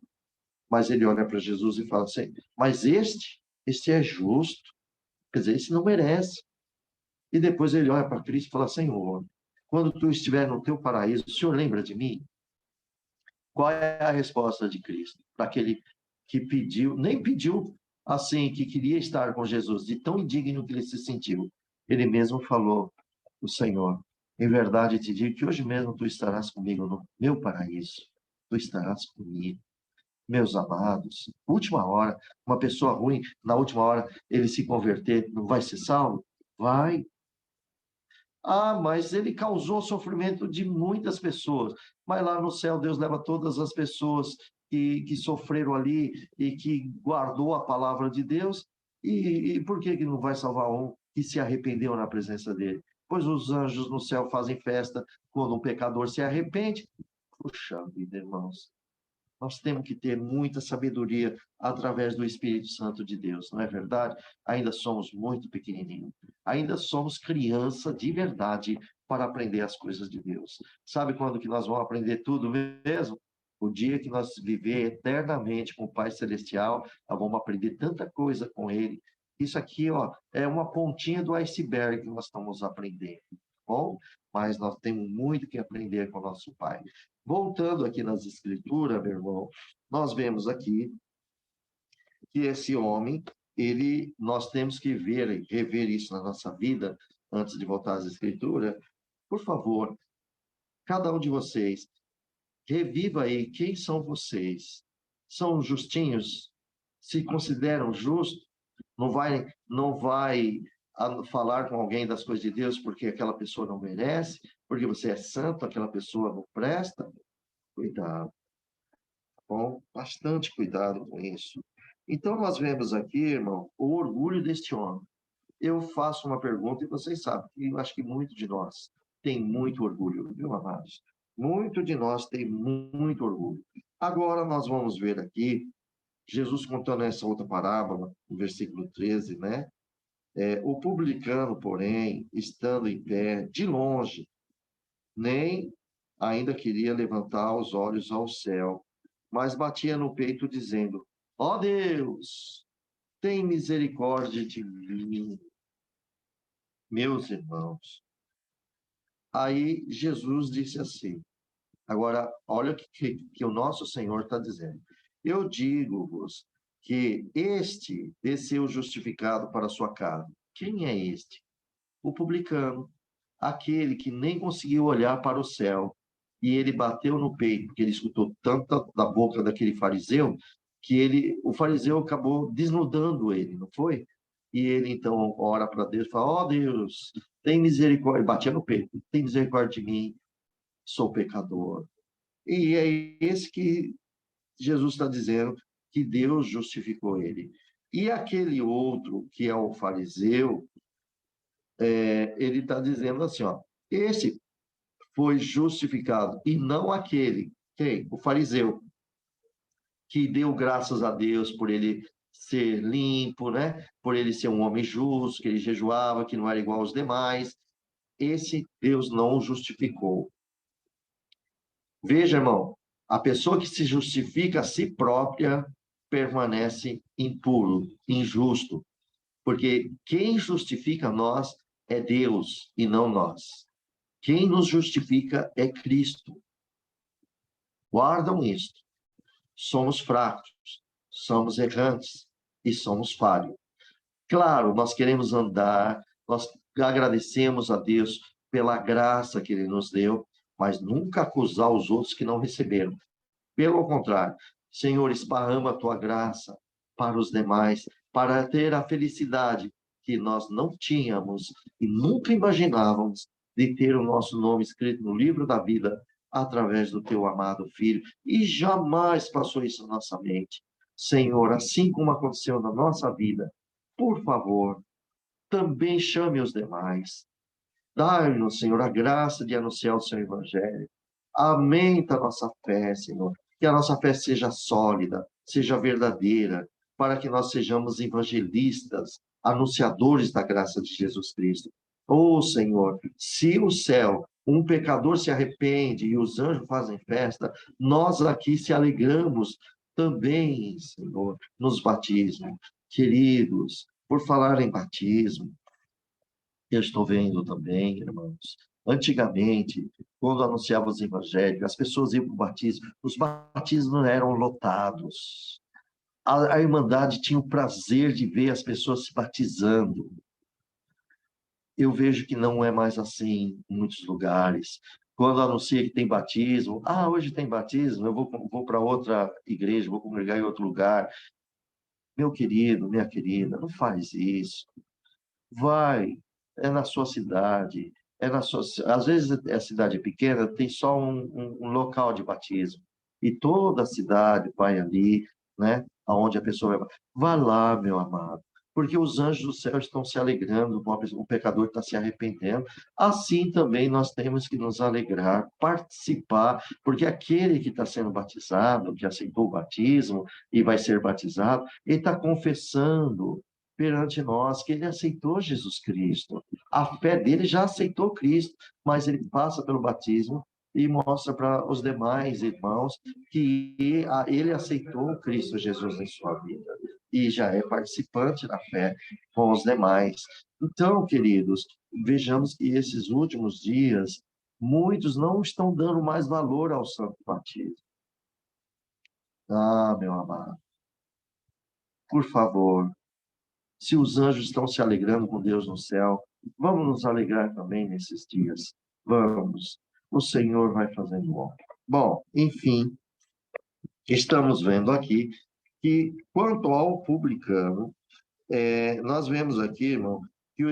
mas ele olha para Jesus e fala assim: mas este é justo. Quer dizer, esse não merece. E depois ele olha para Cristo e fala: Senhor, quando tu estiver no teu paraíso, o Senhor lembra de mim? Qual é a resposta de Cristo? Para aquele que pediu, nem pediu assim, que queria estar com Jesus, de tão indigno que ele se sentiu. Ele mesmo falou, o Senhor, Em verdade te digo que hoje mesmo tu estarás comigo no meu paraíso. Tu estarás comigo. Meus amados, última hora, uma pessoa ruim, na última hora, ele se converter, não vai ser salvo? Vai. Ah, mas ele causou sofrimento de muitas pessoas. Mas lá no céu, Deus leva todas as pessoas que sofreram ali e que guardou a palavra de Deus. E por que não vai salvar um que se arrependeu na presença dele? Pois os anjos no céu fazem festa quando um pecador se arrepende. Puxa vida, irmãos. Nós temos que ter muita sabedoria através do Espírito Santo de Deus, não é verdade? Ainda somos muito pequenininhos, ainda somos criança de verdade para aprender as coisas de Deus. Sabe quando que nós vamos aprender tudo mesmo? O dia que nós viver eternamente com o Pai Celestial, nós vamos aprender tanta coisa com Ele. Isso aqui, ó, é uma pontinha do iceberg que nós estamos aprendendo, tá bom? Mas nós temos muito que aprender com o nosso Pai. Voltando aqui nas Escrituras, meu irmão, nós vemos aqui que esse homem, nós temos que ver e rever isso na nossa vida antes de voltar às Escrituras. Por favor, cada um de vocês, reviva aí quem são vocês. São justinhos? Se consideram justos? Não vai falar com alguém das coisas de Deus porque aquela pessoa não merece, porque você é santo, aquela pessoa não presta? Cuidado. Bom, bastante cuidado com isso. Então, nós vemos aqui, irmão, o orgulho deste homem. Eu faço uma pergunta e vocês sabem, que eu acho que muito de nós tem muito orgulho, viu, amados? Muito de nós tem muito orgulho. Agora nós vamos ver aqui, Jesus contando essa outra parábola, no versículo 13, né? O publicano, porém, estando em pé, de longe, nem ainda queria levantar os olhos ao céu, mas batia no peito, dizendo: Ó Deus, tem misericórdia de mim, meus irmãos. Aí Jesus disse assim, agora olha o que o nosso Senhor está dizendo. Eu digo-vos que este desceu justificado para a sua casa. Quem é este? O publicano, aquele que nem conseguiu olhar para o céu, e ele bateu no peito, porque ele escutou tanto da boca daquele fariseu, que o fariseu acabou desnudando ele, não foi? E ele então ora para Deus e fala: Ó Deus, tem misericórdia, batia no peito, tem misericórdia de mim, sou pecador. E é esse que Jesus está dizendo que Deus justificou ele. E aquele outro, que é o fariseu, ele está dizendo assim, ó, esse foi justificado, e não aquele, quem? O fariseu, que deu graças a Deus por ele ser limpo, né? Por ele ser um homem justo, que ele jejuava, que não era igual aos demais. Esse Deus não o justificou. Veja, irmão, a pessoa que se justifica a si própria permanece impuro, injusto, porque quem justifica nós é Deus e não nós. Quem nos justifica é Cristo. Guardam isto. Somos fracos, somos errantes e somos falhos. Claro, nós queremos andar, nós agradecemos a Deus pela graça que Ele nos deu, mas nunca acusar os outros que não receberam. Pelo contrário, Senhor, esparrama a tua graça para os demais, para ter a felicidade que nós não tínhamos e nunca imaginávamos de ter o nosso nome escrito no livro da vida através do teu amado Filho. E jamais passou isso na nossa mente. Senhor, assim como aconteceu na nossa vida, por favor, também chame os demais. Dai-nos, Senhor, a graça de anunciar o seu evangelho. Aumenta a nossa fé, Senhor. Que a nossa fé seja sólida, seja verdadeira, para que nós sejamos evangelistas, anunciadores da graça de Jesus Cristo. Oh, Senhor, se o céu, um pecador se arrepende e os anjos fazem festa, nós aqui se alegramos também, Senhor, nos batismos. Queridos, por falar em batismo, eu estou vendo também, irmãos. Antigamente, quando anunciava os evangelhos, as pessoas iam para o batismo, os batismos eram lotados. A Irmandade tinha o prazer de ver as pessoas se batizando. eu vejo que não é mais assim em muitos lugares. Quando anuncia que tem batismo, hoje tem batismo, eu vou para outra igreja, vou congregar em outro lugar. Meu querido, minha querida, não faz isso. Vai, é na sua cidade, é na sua. Às vezes a cidade é pequena, tem só um local de batismo. E toda a cidade vai ali, né? Aonde a pessoa vai. Vá lá, meu amado. Porque os anjos do céu estão se alegrando, o pecador está se arrependendo. Assim também nós temos que nos alegrar, participar, porque aquele que está sendo batizado, que aceitou o batismo e vai ser batizado, ele está confessando perante nós que ele aceitou Jesus Cristo. A fé dele já aceitou Cristo, mas ele passa pelo batismo e mostra para os demais irmãos que ele aceitou Cristo Jesus em sua vida e já é participante da fé com os demais. Então, queridos, vejamos que esses últimos dias, muitos não estão dando mais valor ao santo batismo. Meu amado, por favor, se os anjos estão se alegrando com Deus no céu, vamos nos alegrar também nesses dias. Vamos. O Senhor vai fazendo bom. Bom, enfim, estamos vendo aqui que, quanto ao publicano, nós vemos aqui, irmão, que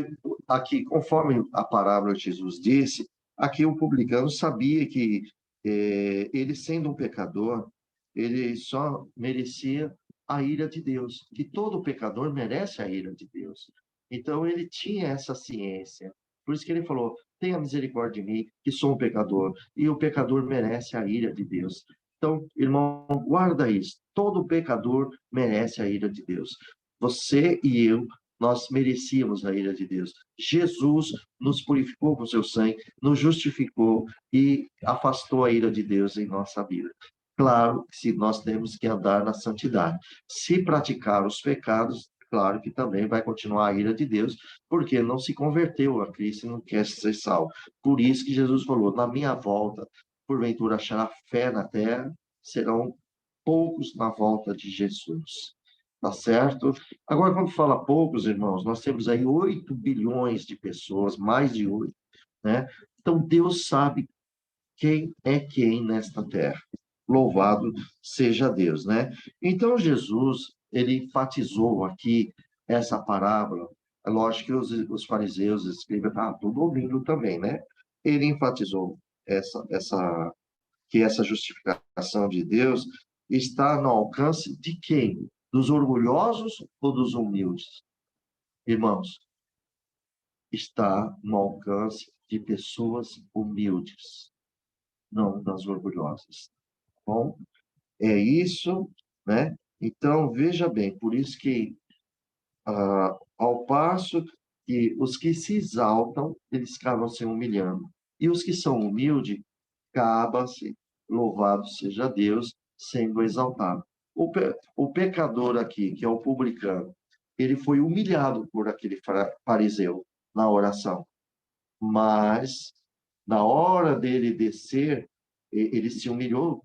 aqui, conforme a parábola de Jesus disse, aqui o publicano sabia que ele, sendo um pecador, ele só merecia a ira de Deus, que todo pecador merece a ira de Deus. Então ele tinha essa ciência. Por isso que ele falou: tenha misericórdia de mim, que sou um pecador, e o pecador merece a ira de Deus. Então, irmão, guarda isso. Todo pecador merece a ira de Deus. Você e eu, nós merecíamos a ira de Deus. Jesus nos purificou com seu sangue, nos justificou e afastou a ira de Deus em nossa vida. Claro que se nós temos que andar na santidade. Se praticar os pecados, claro que também vai continuar a ira de Deus, porque não se converteu a Cristo e não quer ser salvo. Por isso que Jesus falou: na minha volta, porventura achará fé na terra, serão poucos na volta de Jesus. Tá certo? Agora, quando fala poucos, irmãos, nós temos aí 8 bilhões de pessoas, mais de 8, né? Então, Deus sabe quem é quem nesta terra. Louvado seja Deus, né? Então, Jesus, ele enfatizou aqui essa parábola. É lógico que os fariseus escrevem, tudo ouvindo também, né? Ele enfatizou que essa justificação de Deus está no alcance de quem? Dos orgulhosos ou dos humildes? Irmãos, está no alcance de pessoas humildes, não das orgulhosas. Bom, é isso, né? Então, veja bem, por isso que, ao passo que os que se exaltam, eles acabam se humilhando. E os que são humildes, acabam-se, louvado seja Deus, sendo exaltado. O pecador aqui, que é o publicano, ele foi humilhado por aquele fariseu na oração. Mas, na hora dele descer, ele se humilhou.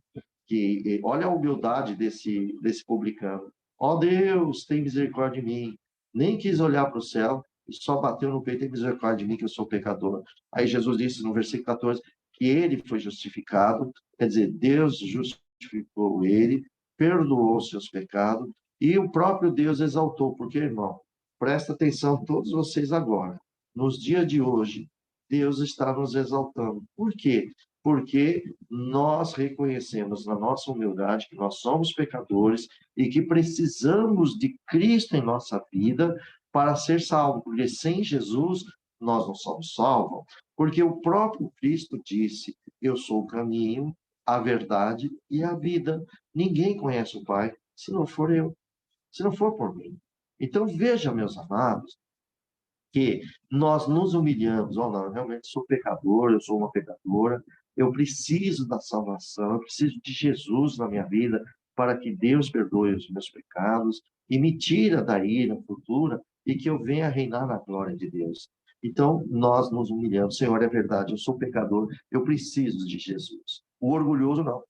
Olha a humildade desse publicano. Ó Deus, tem misericórdia de mim. Nem quis olhar para o céu, e só bateu no peito: tem misericórdia de mim, que eu sou pecador. Aí Jesus disse no versículo 14 que ele foi justificado, quer dizer, Deus justificou ele, perdoou seus pecados, e o próprio Deus exaltou. Porque, irmão, presta atenção todos vocês agora. Nos dias de hoje, Deus está nos exaltando. Por quê? Porque nós reconhecemos na nossa humildade que nós somos pecadores e que precisamos de Cristo em nossa vida para ser salvos, porque sem Jesus nós não somos salvos. Porque o próprio Cristo disse: eu sou o caminho, a verdade e a vida. Ninguém conhece o Pai se não for eu, se não for por mim. Então veja, meus amados, que nós nos humilhamos: não, eu realmente sou pecador, eu sou uma pecadora, eu preciso da salvação, eu preciso de Jesus na minha vida para que Deus perdoe os meus pecados e me tira da ira futura e que eu venha reinar na glória de Deus. Então, nós nos humilhamos: Senhor, é verdade, eu sou pecador, eu preciso de Jesus. O orgulhoso não.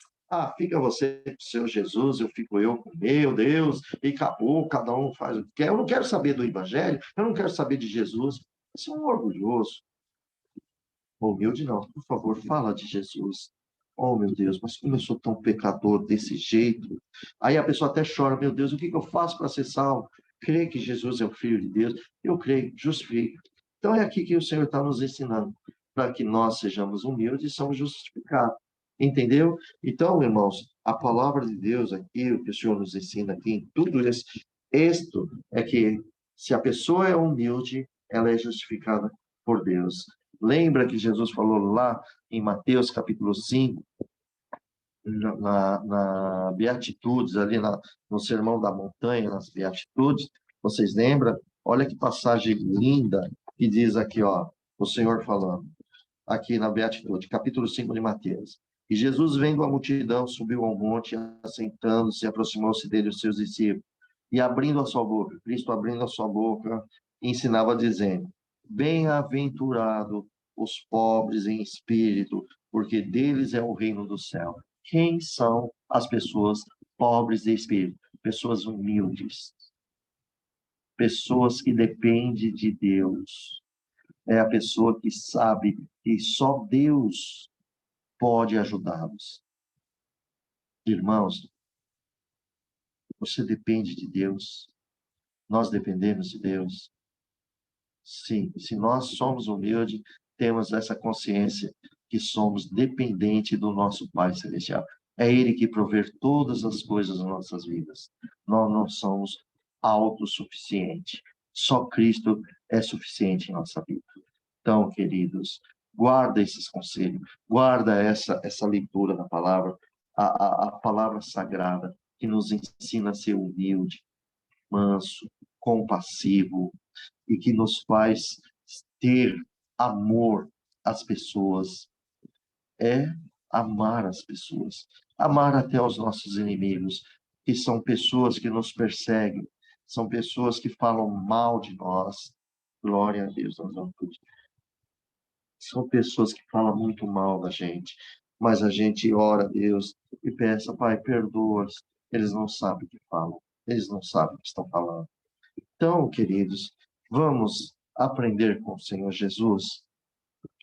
Fica você com o seu Jesus, eu fico eu com meu Deus, e acabou, cada um faz o que quer. Eu não quero saber do Evangelho, eu não quero saber de Jesus. Você é um orgulhoso. Humilde não, por favor, fala de Jesus. Oh, meu Deus, mas como eu sou tão pecador desse jeito? Aí a pessoa até chora, meu Deus, o que eu faço para ser salvo? Creio que Jesus é o Filho de Deus. Eu creio, justifico. Então é aqui que o Senhor está nos ensinando, para que nós sejamos humildes e somos justificados. Entendeu? Então, irmãos, a palavra de Deus aqui, o que o Senhor nos ensina aqui, em tudo isso, isto é que se a pessoa é humilde, ela é justificada por Deus. Lembra que Jesus falou lá em Mateus capítulo 5, na Beatitudes, ali no Sermão da Montanha, nas Beatitudes, vocês lembram? Olha que passagem linda que diz aqui, ó, o Senhor falando, aqui na Beatitude, capítulo 5 de Mateus. E Jesus, vendo a multidão, subiu ao monte, assentando-se, aproximou-se dele os seus discípulos, e abrindo a sua boca, Cristo abrindo a sua boca, ensinava dizendo, bem-aventurado os pobres em espírito, porque deles é o reino do céu. Quem são as pessoas pobres de espírito? Pessoas humildes, pessoas que dependem de Deus. É a pessoa que sabe que só Deus pode ajudá-los. Irmãos, você depende de Deus, nós dependemos de Deus. Sim, se nós somos humildes, temos essa consciência que somos dependentes do nosso Pai Celestial. É Ele que provê todas as coisas nas nossas vidas. Nós não somos autossuficientes. Só Cristo é suficiente em nossa vida. Então, queridos, guarda esses conselhos, guarda essa leitura da palavra, a palavra sagrada, que nos ensina a ser humilde, manso, compassivo, e que nos faz ter amor às pessoas, é amar as pessoas, amar até os nossos inimigos, que são pessoas que nos perseguem, são pessoas que falam mal de nós. Glória a Deus, nós vamos são pessoas que falam muito mal da gente, mas a gente ora a Deus e peça, Pai, perdoa-os. Eles não sabem o que falam, eles não sabem o que estão falando. Então, queridos, vamos aprender com o Senhor Jesus.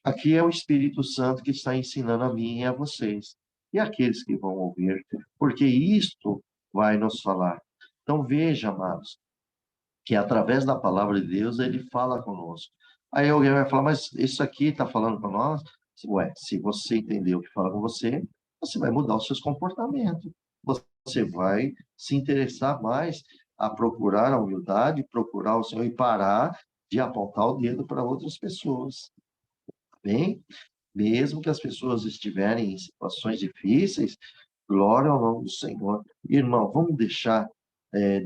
Aqui é o Espírito Santo que está ensinando a mim e a vocês, e aqueles que vão ouvir, porque isto vai nos falar. Então, veja, amados, que através da palavra de Deus ele fala conosco. Aí alguém vai falar, mas isso aqui está falando com nós? Ué, se você entender o que fala com você, você vai mudar os seus comportamentos. Você vai se interessar mais a procurar a humildade, procurar o Senhor e parar de apontar o dedo para outras pessoas. Bem, mesmo que as pessoas estiverem em situações difíceis, glória ao nome do Senhor. Irmão, vamos deixar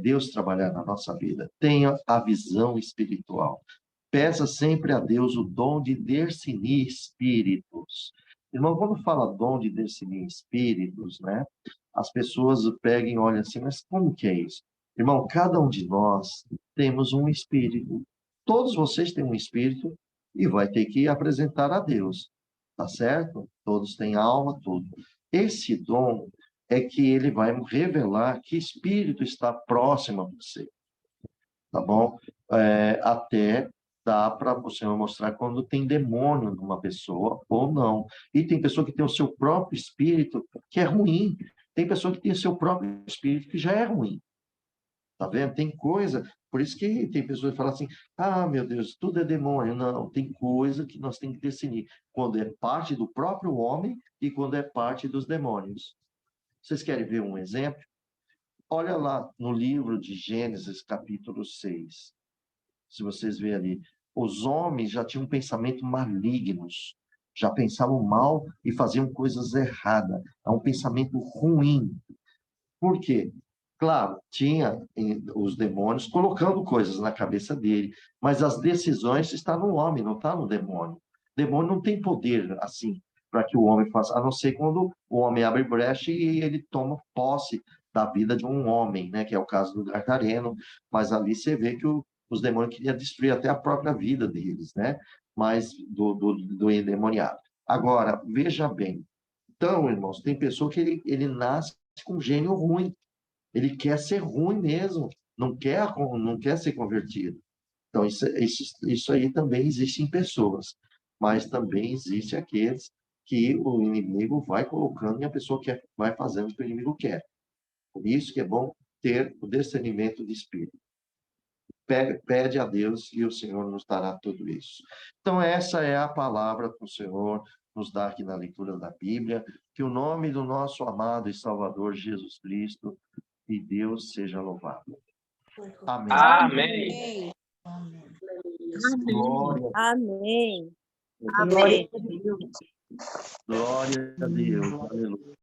Deus trabalhar na nossa vida. Tenha a visão espiritual. Peça sempre a Deus o dom de discernir espíritos. Irmão, quando fala dom de discernir espíritos, né? As pessoas pegam e olham assim, mas como que é isso? Irmão, cada um de nós temos um espírito. Todos vocês têm um espírito e vai ter que apresentar a Deus. Tá certo? Todos têm alma, tudo. Esse dom é que ele vai revelar que espírito está próximo a você, tá bom? Até dá para o Senhor mostrar quando tem demônio numa pessoa ou não. E tem pessoa que tem o seu próprio espírito que é ruim. Tem pessoa que tem o seu próprio espírito que já é ruim. Tá vendo? Tem coisa, por isso que tem pessoas que falam assim, ah, meu Deus, tudo é demônio. Não, tem coisa que nós temos que definir. Quando é parte do próprio homem e quando é parte dos demônios. Vocês querem ver um exemplo? Olha lá no livro de Gênesis, capítulo 6. Se vocês verem ali, os homens já tinham um pensamento malignos, já pensavam mal e faziam coisas erradas. É um pensamento ruim. Por quê? Claro, tinha os demônios colocando coisas na cabeça dele, mas as decisões estão no homem, não está no demônio. O demônio não tem poder assim para que o homem faça, a não ser quando o homem abre brecha e ele toma posse da vida de um homem, né? Que é o caso do Gadareno, mas ali você vê que os demônios queriam destruir até a própria vida deles, né? Mas do endemoniado. Agora, veja bem. Então, irmãos, tem pessoa que ele nasce com um gênio ruim. Ele quer ser ruim mesmo, não quer ser convertido. Então, isso aí também existe em pessoas, mas também existe aqueles que o inimigo vai colocando e a pessoa vai fazendo o que o inimigo quer. Por isso que é bom ter o discernimento de espírito. Pede a Deus e o Senhor nos dará tudo isso. Então, essa é a palavra que o Senhor nos dá aqui na leitura da Bíblia. Que o nome do nosso amado e Salvador Jesus Cristo e Deus seja louvado. Amém. Amém. Glória, Amém. Glória a Deus. glória a Deus. Aleluia.